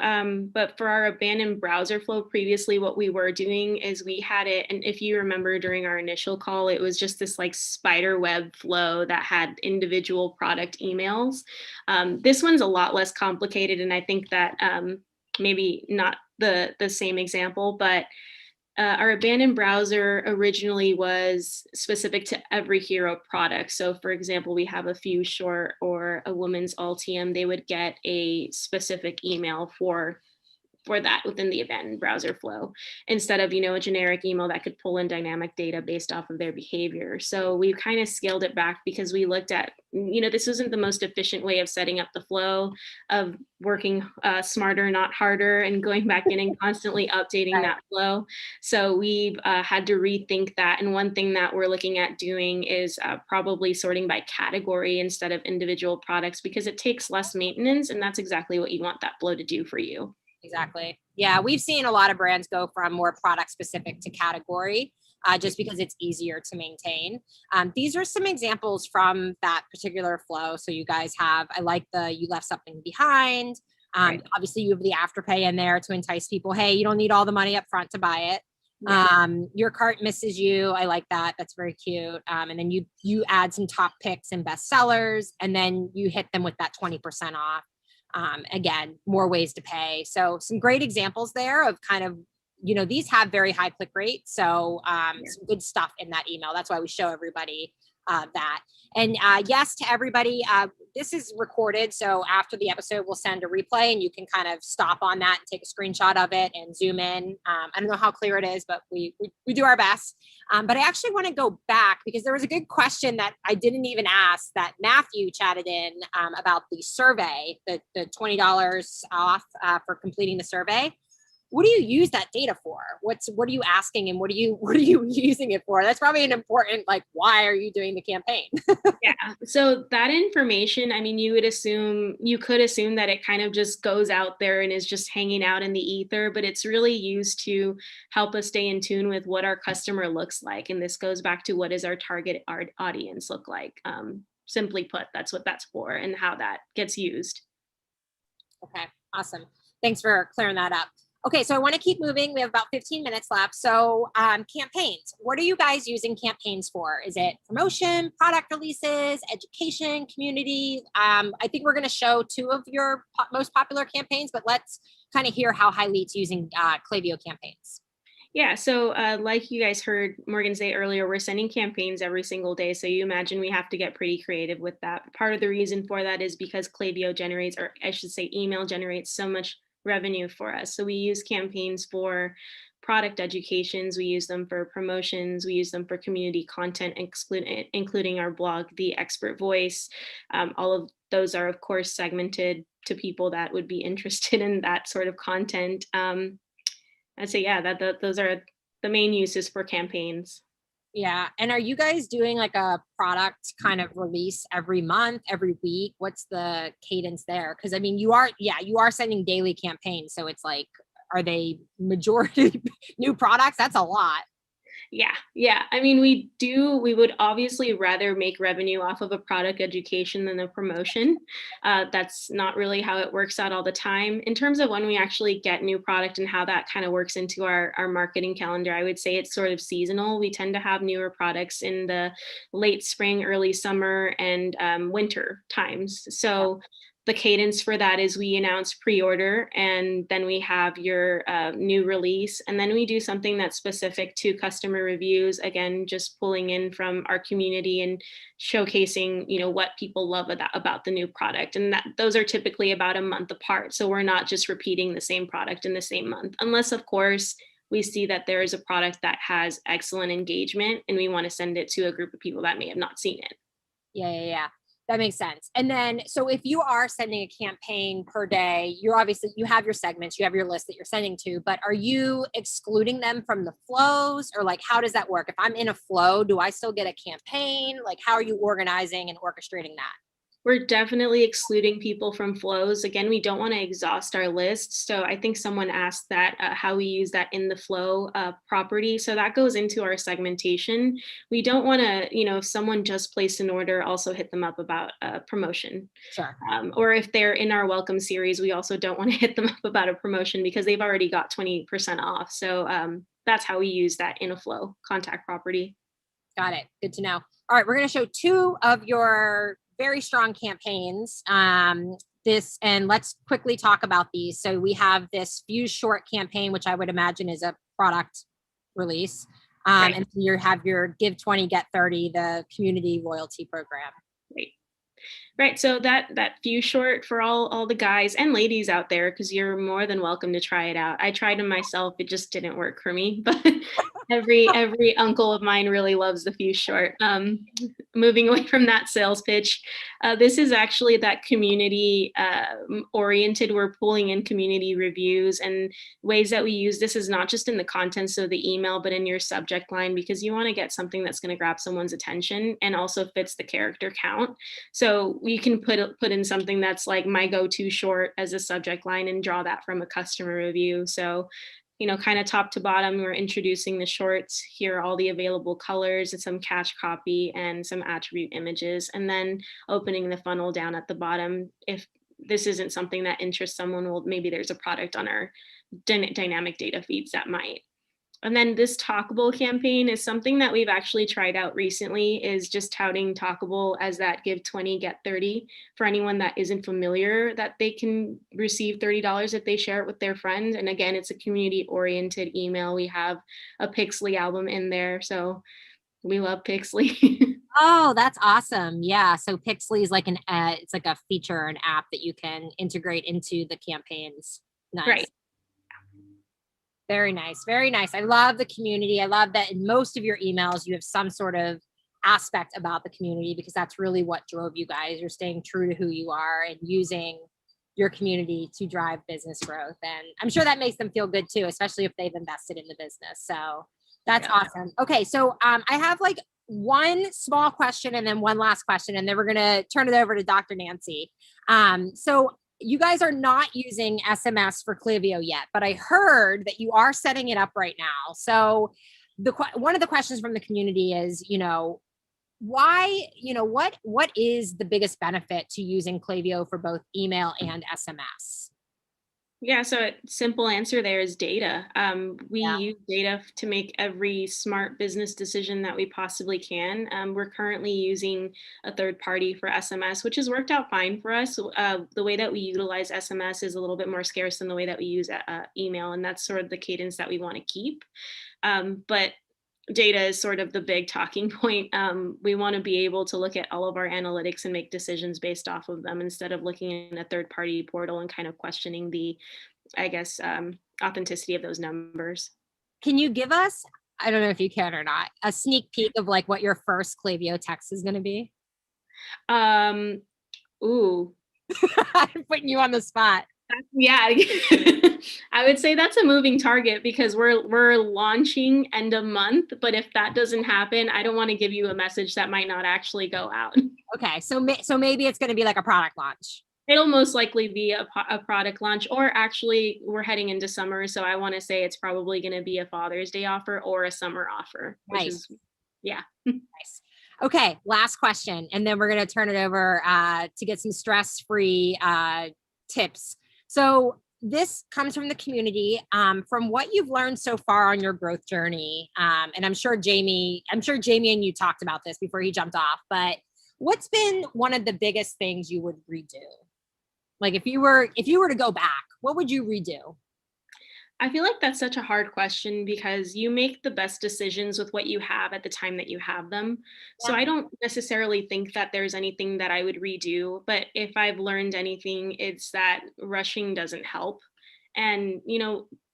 Speaker 4: but for our abandoned browser flow previously, what we were doing is we had it, and if you remember during our initial call, it was just this like spider web flow that had individual product emails. This one's a lot less complicated, and I think that maybe not the same example, but our abandoned browser originally was specific to every hero product. So for example, we have a Few Short or a woman's Ultium, they would get a specific email for that within the abandoned browser flow, instead of, a generic email that could pull in dynamic data based off of their behavior. So we kind of scaled it back because we looked at, this isn't the most efficient way of setting up the flow, of working smarter, not harder, and going back in and constantly updating that flow. So we've had to rethink that. And one thing that we're looking at doing is probably sorting by category instead of individual products, because it takes less maintenance, and that's exactly what you want that flow to do for you.
Speaker 2: Exactly. Yeah, we've seen a lot of brands go from more product specific to category, just because it's easier to maintain. These are some examples from that particular flow. So you guys have, I like you left something behind. Obviously you have the afterpay in there to entice people. Hey, you don't need all the money up front to buy it. Your cart misses you. I like that. That's very cute. And then you add some top picks and best sellers, and then you hit them with that 20% off. Again, more ways to pay. So some great examples there of kind of, these have very high click rates. So some good stuff in that email. That's why we show everybody that. And yes, to everybody, this is recorded. So after the episode, we'll send a replay and you can kind of stop on that and take a screenshot of it and zoom in. I don't know how clear it is, but we do our best. But I actually want to go back because there was a good question that I didn't even ask that Matthew chatted in about the survey, the $20 off for completing the survey. What do you use that data for? What are you asking, and what are you using it for? That's probably an important, why are you doing the campaign?
Speaker 4: Yeah. So that information, you could assume that it kind of just goes out there and is just hanging out in the ether, but it's really used to help us stay in tune with what our customer looks like. And this goes back to, what is our target audience look like? Simply put, that's what that's for and how that gets used.
Speaker 2: Okay, awesome. Thanks for clearing that up. Okay, so I want to keep moving. We have about 15 minutes left. So campaigns, what are you guys using campaigns for? Is it promotion, product releases, education, community? I think we're going to show two of your most popular campaigns, but let's kind of hear how Hylete's using Klavio campaigns.
Speaker 4: Yeah, so like you guys heard Morgan say earlier, we're sending campaigns every single day. So you imagine we have to get pretty creative with that. Part of the reason for that is because Klavio generates, or I should say email generates, so much revenue for us. So we use campaigns for product educations, we use them for promotions, we use them for community content, including our blog, The Expert Voice. All of those are, of course, segmented to people that would be interested in that sort of content. I'd say, yeah, those are the main uses for campaigns.
Speaker 2: Yeah. And are you guys doing a product kind of release every month, every week? What's the cadence there? Because you are sending daily campaigns. So it's are they majority new products? That's a lot.
Speaker 4: Yeah. We would obviously rather make revenue off of a product education than a promotion. That's not really how it works out all the time. In terms of when we actually get new product and how that kind of works into our marketing calendar, I would say it's sort of seasonal. We tend to have newer products in the late spring, early summer, and winter times. So the cadence for that is we announce pre-order, and then we have your new release, and then we do something that's specific to customer reviews. Again, just pulling in from our community and showcasing, what people love about the new product. And those are typically about a month apart. So we're not just repeating the same product in the same month, unless of course we see that there is a product that has excellent engagement and we want to send it to a group of people that may have not seen it.
Speaker 2: Yeah. That makes sense. And then, so if you are sending a campaign per day, you have your segments, you have your list that you're sending to, but are you excluding them from the flows, or like, how does that work? If I'm in a flow, do I still get a campaign? Like, how are you organizing and orchestrating that?
Speaker 4: We're definitely excluding people from flows. Again, we don't want to exhaust our list. So I think someone asked that how we use that in the flow property. So that goes into our segmentation. We don't want to, if someone just placed an order, also hit them up about a promotion.
Speaker 2: Sure.
Speaker 4: Or if they're in our welcome series, we also don't want to hit them up about a promotion because they've already got 20% off. So that's how we use that in a flow contact property.
Speaker 2: Got it. Good to know. All right, we're going to show two of your very strong campaigns. And let's quickly talk about these. So we have this Fuse Short campaign, which I would imagine is a product release.
Speaker 4: Right.
Speaker 2: And you have your Give 20, Get 30, the community loyalty program.
Speaker 4: Right. So that Fuse Short, for all the guys and ladies out there, because you're more than welcome to try it out. I tried them myself. It just didn't work for me, but every uncle of mine really loves the Fuse Short. Moving away from that sales pitch, this is actually that community oriented. We're pulling in community reviews, and ways that we use this is not just in the contents of the email, but in your subject line, because you want to get something that's going to grab someone's attention and also fits the character count. So we can put in something that's like my go-to short as a subject line and draw that from a customer review. So, kind of top to bottom, we're introducing the shorts. Here are all the available colors and some catch copy and some attribute images, and then opening the funnel down at the bottom. If this isn't something that interests someone, well, maybe there's a product on our dynamic data feeds that might. And then this Talkable campaign is something that we've actually tried out recently, is just touting Talkable as that Give 20, Get 30. For anyone that isn't familiar, that they can receive $30 if they share it with their friends. And again, it's a community-oriented email. We have a Pixley album in there, so we love Pixley.
Speaker 2: Oh, that's awesome. Yeah. So Pixley is like it's like a feature, an app that you can integrate into the campaigns. Nice.
Speaker 4: Right.
Speaker 2: Very nice. Very nice. I love the community. I love that in most of your emails, you have some sort of aspect about the community, because that's really what drove you guys. You're staying true to who you are and using your community to drive business growth. And I'm sure that makes them feel good too, especially if they've invested in the business. So that's awesome. Okay. So I have like one small question and then one last question, and then we're going to turn it over to Dr. Nancy. So you guys are not using SMS for Klavio yet, but I heard that you are setting it up right now. So one of the questions from the community is, why, what is the biggest benefit to using Klavio for both email and SMS?
Speaker 4: Yeah, so a simple answer there is data. We use data to make every smart business decision that we possibly can. We're currently using a third party for SMS, which has worked out fine for us. The way that we utilize SMS is a little bit more scarce than the way that we use email, and that's sort of the cadence that we want to keep. But data is sort of the big talking point. We want to be able to look at all of our analytics and make decisions based off of them, instead of looking in a third-party portal and kind of questioning the, authenticity of those numbers.
Speaker 2: Can you give us, I don't know if you can or not, a sneak peek of like what your first Klavio text is going to be?
Speaker 4: Ooh.
Speaker 2: I'm putting you on the spot.
Speaker 4: Yeah, I would say that's a moving target, because we're launching end of month. But if that doesn't happen, I don't want to give you a message that might not actually go out.
Speaker 2: Okay, so maybe it's going to be like a product launch.
Speaker 4: It'll most likely be a product launch, or actually we're heading into summer, so I want to say it's probably going to be a Father's Day offer or a summer offer.
Speaker 2: Nice.
Speaker 4: Nice.
Speaker 2: Okay, last question, and then we're going to turn it over to get some stress-free tips. So this comes from the community. From what you've learned so far on your growth journey, and I'm sure Jamie and you talked about this before he jumped off, but what's been one of the biggest things you would redo? Like if you were to go back, what would you redo?
Speaker 4: I feel like that's such a hard question because you make the best decisions with what you have at the time that you have them. So
Speaker 2: Yeah.
Speaker 4: I don't necessarily think that there's anything that I would redo, but if I've learned anything, it's that rushing doesn't help. And,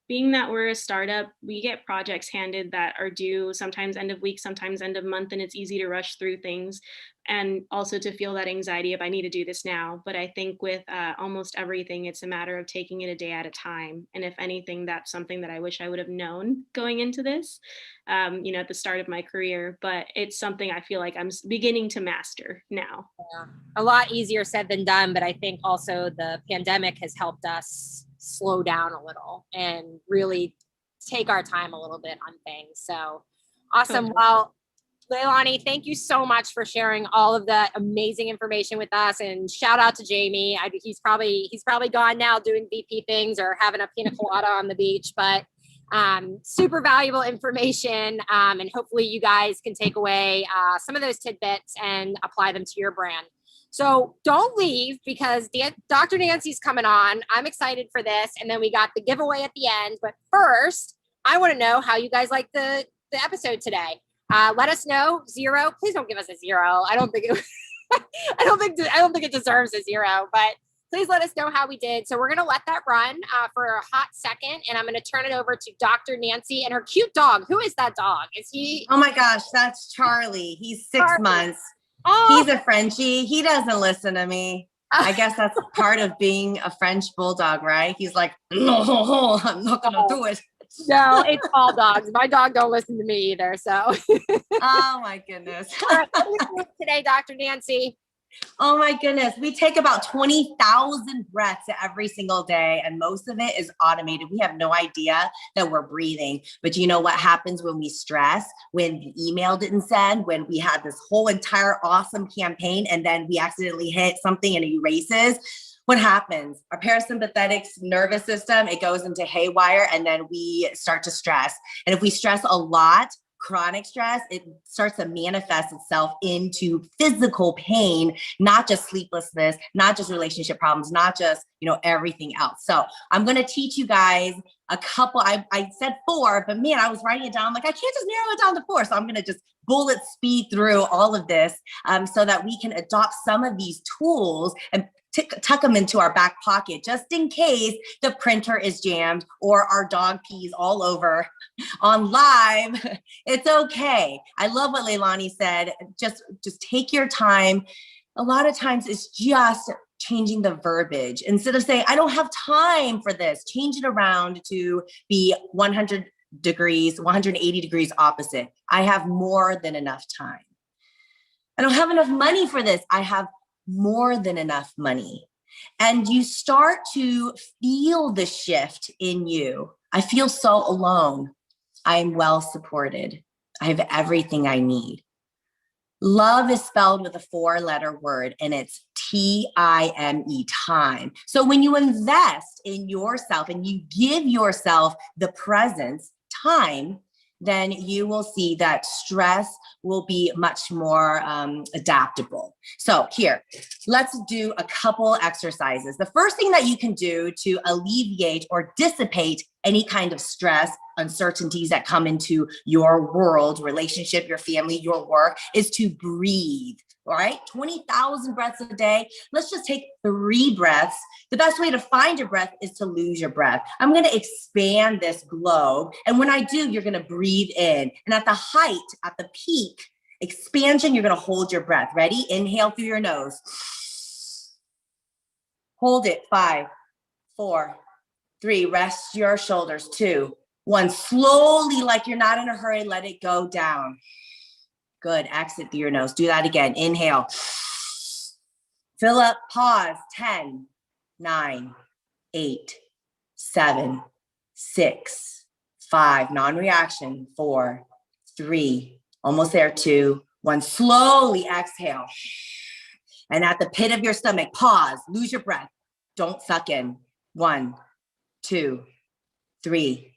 Speaker 4: being that we're a startup, we get projects handed that are due sometimes end of week, sometimes end of month, and it's easy to rush through things. And also to feel that anxiety of I need to do this now. But I think with almost everything, it's a matter of taking it a day at a time. And if anything, that's something that I wish I would have known going into this, at the start of my career. But it's something I feel like I'm beginning to master now.
Speaker 2: Yeah. A lot easier said than done, but I think also the pandemic has helped us slow down a little and really take our time a little bit on things. So awesome.
Speaker 4: Totally.
Speaker 2: Well, Leilani, thank you so much for sharing all of that amazing information with us. And shout out to Jamie. He's probably gone now doing VP things or having a pina colada on the beach, but super valuable information. And hopefully you guys can take away some of those tidbits and apply them to your brand. So don't leave because Dr. Nancy's coming on. I'm excited for this. And then we got the giveaway at the end. But first, I want to know how you guys like the episode today. Let us know. 0. Please don't give us a 0. I don't think it deserves a 0, but please let us know how we did. So we're going to let that run for a hot second. And I'm going to turn it over to Dr. Nancy and her cute dog. Who is that dog? Is he?
Speaker 5: Oh my gosh, that's Charlie. He's 6
Speaker 2: Charlie.
Speaker 5: months.
Speaker 2: Oh.
Speaker 5: He's a Frenchie. He doesn't listen to me. I guess that's part of being a French bulldog, right? He's like, no, I'm not going to do it.
Speaker 2: No, it's all dogs. My dog don't listen to me either. So.
Speaker 5: Oh my goodness.
Speaker 2: All right, what are we doing today, Dr. Nancy?
Speaker 5: Oh my goodness. We take about 20,000 breaths every single day, and most of it is automated. We have no idea that we're breathing. But you know what happens when we stress, when the email didn't send, when we had this whole entire awesome campaign and then we accidentally hit something and it erases? What happens? Our parasympathetic nervous system, it goes into haywire, and then we start to stress. And if we stress a lot, chronic stress, it starts to manifest itself into physical pain, not just sleeplessness, not just relationship problems, not just, everything else. So I'm going to teach you guys a couple. I said 4, but man, I was writing it down. I'm like, I can't just narrow it down to 4. So I'm going to just bullet speed through all of this so that we can adopt some of these tools and tuck them into our back pocket just in case the printer is jammed or our dog pees all over on live. It's okay. I love what Leilani said. Just take your time. A lot of times it's just changing the verbiage. Instead of saying, I don't have time for this, change it around to be 180 degrees opposite. I have more than enough time. I don't have enough money for this. I have more than enough money. And you start to feel the shift in you. I feel so alone. I'm well supported. I have everything I need. Love is spelled with a 4-letter word, and it's TIME, time. So when you invest in yourself and you give yourself the presence, time, then you will see that stress will be much more adaptable. So here, let's do a couple exercises. The first thing that you can do to alleviate or dissipate any kind of stress, uncertainties that come into your world, relationship, your family, your work, is to breathe. All right, 20,000 breaths a day. Let's just take 3 breaths. The best way to find your breath is to lose your breath. I'm going to expand this globe. And when I do, you're going to breathe in. And at the height, at the peak expansion, you're going to hold your breath. Ready? Inhale through your nose. Hold it. 5, 4, 3. Rest your shoulders. 2, 1. Slowly, like you're not in a hurry, let it go down. Good. Exit through your nose. Do that again. Inhale. Fill up. Pause. 10, 9, 8, 7, 6, 5. Non-reaction. 4, 3. Almost there. 2, 1. Slowly exhale. And at the pit of your stomach, pause. Lose your breath. Don't suck in. 1, 2, 3,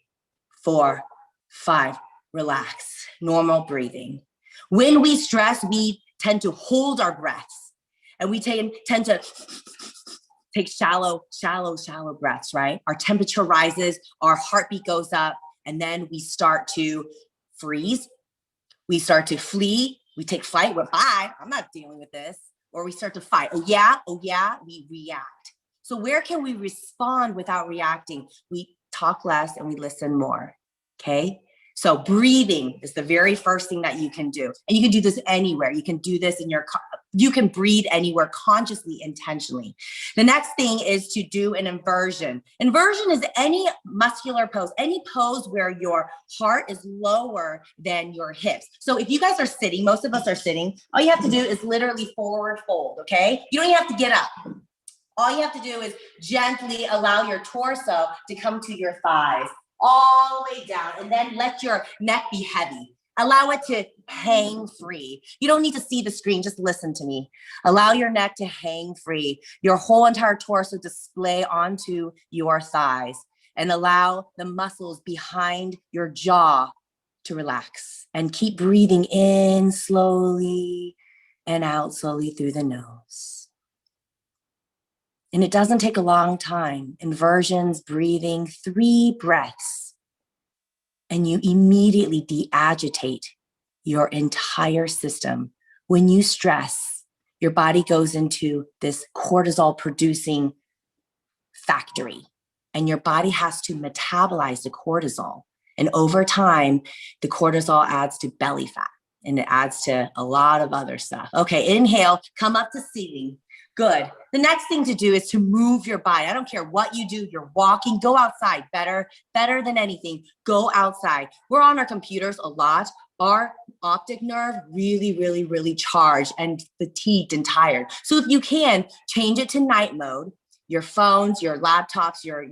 Speaker 5: 4, 5. Relax. Normal breathing. When we stress, we tend to hold our breaths, and we tend to take shallow breaths, right? Our temperature rises, our heartbeat goes up, and then we start to freeze. We start to flee. We take flight. We're bye. I'm not dealing with this. Or we start to fight. Oh yeah, we react. So where can we respond without reacting? We talk less and we listen more, okay? So breathing is the very first thing that you can do. And you can do this anywhere. You can do this in your car. You can breathe anywhere consciously, intentionally. The next thing is to do an inversion. Inversion is any muscular pose, any pose where your heart is lower than your hips. So if you guys are sitting, most of us are sitting, all you have to do is literally forward fold, okay? You don't even have to get up. All you have to do is gently allow your torso to come to your thighs, all the way down, and then let your neck be heavy. Allow it to hang free. You don't need to see the screen, just listen to me. Allow your neck to hang free. Your whole entire torso display onto your thighs, and allow the muscles behind your jaw to relax. And keep breathing in slowly and out slowly through the nose. And it doesn't take a long time. Inversions, breathing, 3 breaths. And you immediately de-agitate your entire system. When you stress, your body goes into this cortisol producing factory, and your body has to metabolize the cortisol. And over time, the cortisol adds to belly fat, and it adds to a lot of other stuff. Okay, inhale, come up to seating. Good. The next thing to do is to move your body. I don't care what you do. You're walking, go outside. Better than anything, go outside. We're on our computers a lot. Our optic nerve really charged and fatigued and tired. So if you can, change it to night mode. Your phones, your laptops, your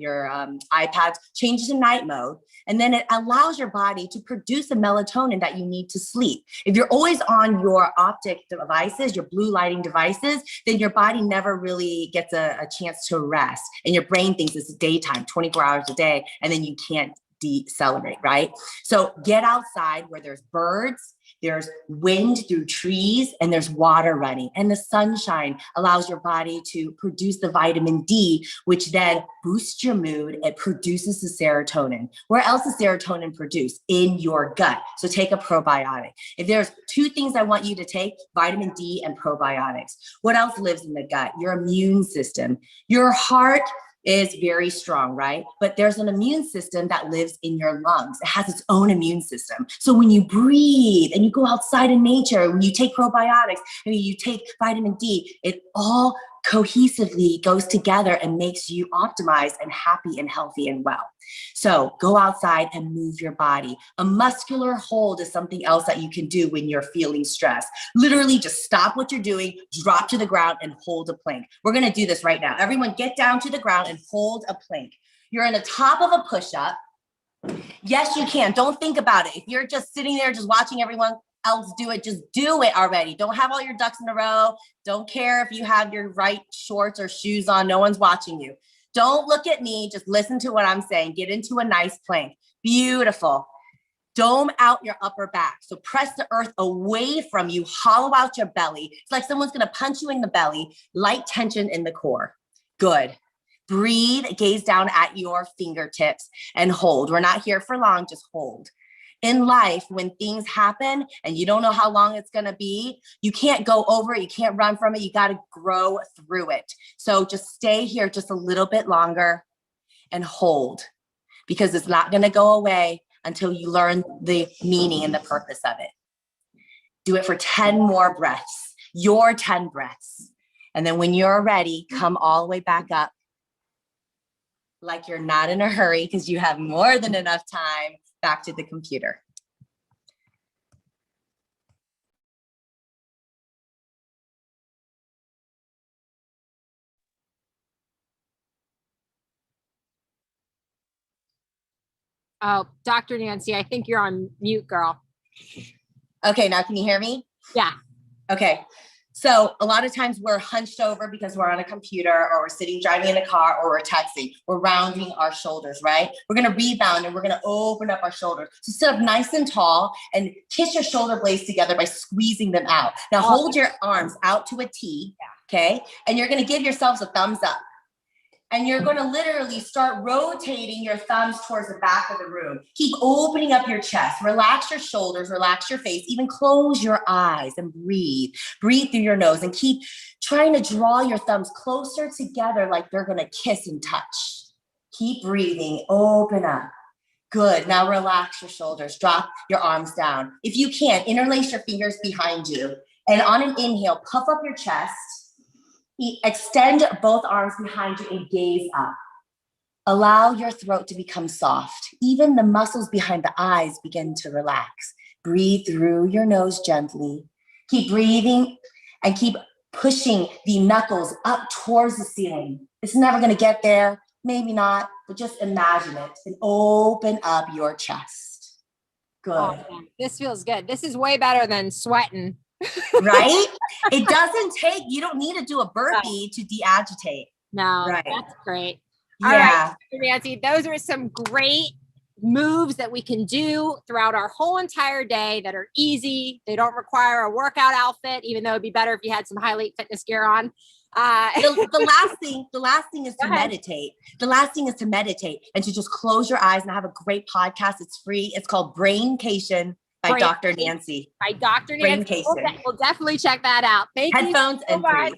Speaker 5: iPads, change it to night mode. And then it allows your body to produce the melatonin that you need to sleep. If you're always on your optic devices, your blue lighting devices, then your body never really gets a chance to rest. And your brain thinks it's daytime, 24 hours a day, and then you can't decelerate, right? So get outside where there's birds, there's wind through trees, and there's water running. And the sunshine allows your body to produce the vitamin D, which then boosts your mood. It produces the serotonin. Where else is serotonin produced? In your gut. So take a probiotic. If there's 2 things I want you to take, vitamin D and probiotics. What else lives in the gut? Your immune system. Your heart is very strong, right? But there's an immune system that lives in your lungs. It has its own immune system. So when you breathe and you go outside in nature, when you take probiotics and you take vitamin D, it all cohesively goes together and makes you optimized and happy and healthy and well. So go outside and move your body. A muscular hold is something else that you can do when you're feeling stressed. Literally just stop what you're doing, drop to the ground and hold a plank. We're gonna do this right now. Everyone get down to the ground and hold a plank. You're in the top of a push-up. Yes, you can. Don't think about it. If you're just sitting there just watching everyone else do it, just do it already. Don't have all your ducks in a row. Don't care if you have your right shorts or shoes on. No one's watching you. Don't look at me. Just listen to what I'm saying. Get into a nice plank. Beautiful. Dome out your upper back. So press the earth away from you. Hollow out your belly. It's like someone's going to punch you in the belly. Light tension in the core. Good. Breathe. Gaze down at your fingertips and hold. We're not here for long. Just hold. In life, when things happen and you don't know how long it's going to be, you can't go over it. You can't run from it. You got to grow through it. So just stay here just a little bit longer and hold, because it's not going to go away until you learn the meaning and the purpose of it. Do it for 10 more breaths, your 10 breaths. And then when you're ready, come all the way back up like you're not in a hurry, because you have more than enough time. Back to the computer.
Speaker 2: Oh, Dr. Nancy, I think you're on mute, girl.
Speaker 5: Okay, now can you hear me?
Speaker 2: Yeah.
Speaker 5: Okay. So a lot of times we're hunched over because we're on a computer, or we're sitting driving in a car, or we're texting. We're rounding our shoulders, right? We're going to rebound and we're going to open up our shoulders. So sit up nice and tall and kiss your shoulder blades together by squeezing them out. Now hold your arms out to a T, okay? And you're going to give yourselves a thumbs up. And you're going to literally start rotating your thumbs towards the back of the room. Keep opening up your chest. Relax your shoulders, relax your face, even close your eyes and breathe. Breathe through your nose and keep trying to draw your thumbs closer together like they're going to kiss and touch. Keep breathing, open up. Good, now relax your shoulders, drop your arms down. If you can, interlace your fingers behind you. And on an inhale, puff up your chest. Extend both arms behind you and gaze up. Allow your throat to become soft. Even the muscles behind the eyes begin to relax. Breathe through your nose gently. Keep breathing and keep pushing the knuckles up towards the ceiling. It's never going to get there, maybe not, but just imagine it and open up your chest. Good.
Speaker 2: Awesome. This feels good. This is way better than sweating.
Speaker 5: Right? It doesn't take, you don't need to do a burpee to de-agitate.
Speaker 2: No,
Speaker 5: right.
Speaker 2: That's great.
Speaker 5: Yeah.
Speaker 2: All right, Nancy, those are some great moves that we can do throughout our whole entire day that are easy. They don't require a workout outfit, even though it'd be better if you had some Hylete fitness gear on.
Speaker 5: The last thing is to meditate. The last thing is to meditate and to just close your eyes and have a great podcast. It's free. It's called Braincation by Dr. Nancy.
Speaker 2: By Dr. Nancy. We'll definitely check that out. Thank you so much.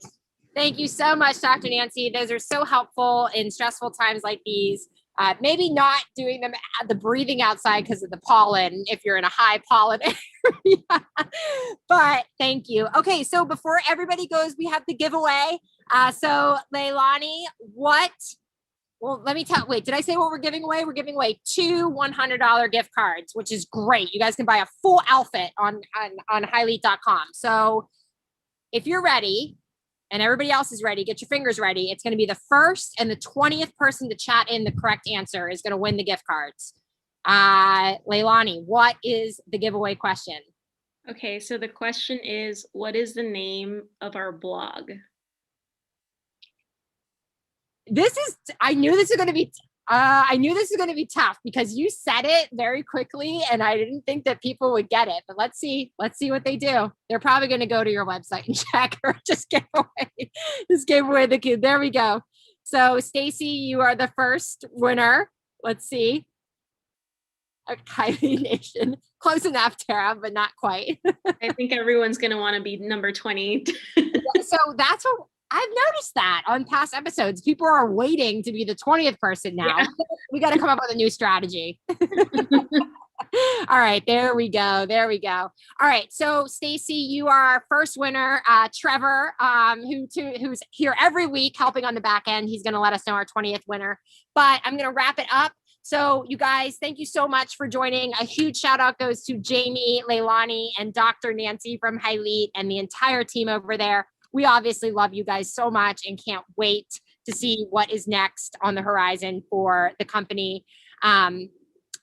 Speaker 2: Thank you so much, Dr. Nancy. Those are so helpful in stressful times like these. Maybe not doing them the breathing outside because of the pollen if you're in a high pollen area. But thank you. Okay, so before everybody goes, we have the giveaway. So Leilani, wait, did I say what we're giving away? We're giving away 2 $100 gift cards, which is great. You guys can buy a full outfit on Hylete.com. So if you're ready and everybody else is ready, get your fingers ready. It's going to be the first and the 20th person to chat in the correct answer is going to win the gift cards. Leilani, what is the giveaway question?
Speaker 4: Okay, so the question is, what is the name of our blog?
Speaker 2: I knew this was going to be tough because you said it very quickly and I didn't think that people would get it, but let's see what they do. They're probably going to go to your website and check or just give away the kid. There we go. So Stacy, you are the first winner. Let's see. A Kylie Nation. Close enough, Tara, but not quite.
Speaker 4: I think everyone's going to want to be number 20.
Speaker 2: So that's what I've noticed that on past episodes. People are waiting to be the 20th person now. Yeah. We got to come up with a new strategy. All right, there we go. All right, so Stacy, you are our first winner. Trevor, who's here every week helping on the back end, he's going to let us know our 20th winner. But I'm going to wrap it up. So you guys, thank you so much for joining. A huge shout out goes to Jamie, Leilani, and Dr. Nancy from Hylete and the entire team over there. We obviously love you guys so much and can't wait to see what is next on the horizon for the company.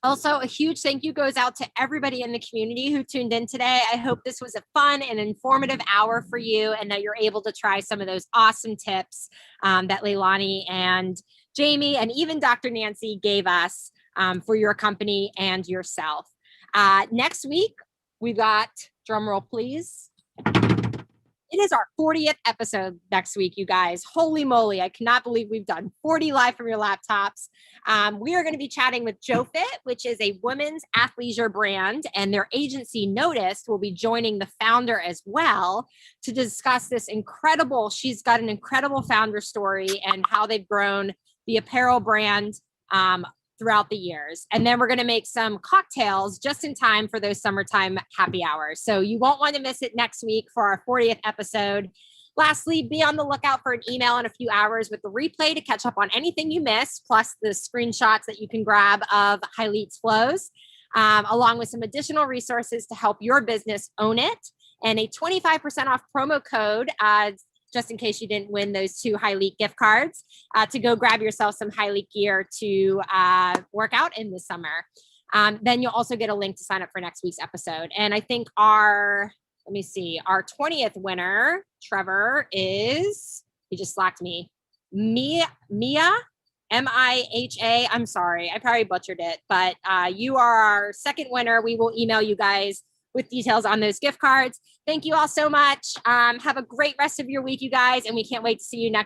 Speaker 2: Also, a huge thank you goes out to everybody in the community who tuned in today. I hope this was a fun and informative hour for you and that you're able to try some of those awesome tips that Leilani and Jamie and even Dr. Nancy gave us for your company and yourself. Next week, we got, drumroll please. It is our 40th episode next week, you guys. Holy moly, I cannot believe we've done 40 live from your laptops. We are going to be chatting with JoeFit, which is a women's athleisure brand, and their agency Noticed will be joining the founder as well to discuss this incredible, she's got an incredible founder story and how they've grown the apparel brand throughout the years. And then we're going to make some cocktails just in time for those summertime happy hours. So you won't want to miss it next week for our 40th episode. Lastly, be on the lookout for an email in a few hours with the replay to catch up on anything you missed, plus the screenshots that you can grab of Hylete's flows, along with some additional resources to help your business own it, and a 25% off promo code just in case you didn't win those 2 Hylete gift cards, to go grab yourself some Hylete gear to work out in the summer. Then you'll also get a link to sign up for next week's episode. And I think our 20th winner, Trevor, is, he just slacked me, Mia, M-I-H-A. I'm sorry, I probably butchered it, but you are our second winner. We will email you guys with details on those gift cards. Thank you all so much. Have a great rest of your week, you guys, and we can't wait to see you next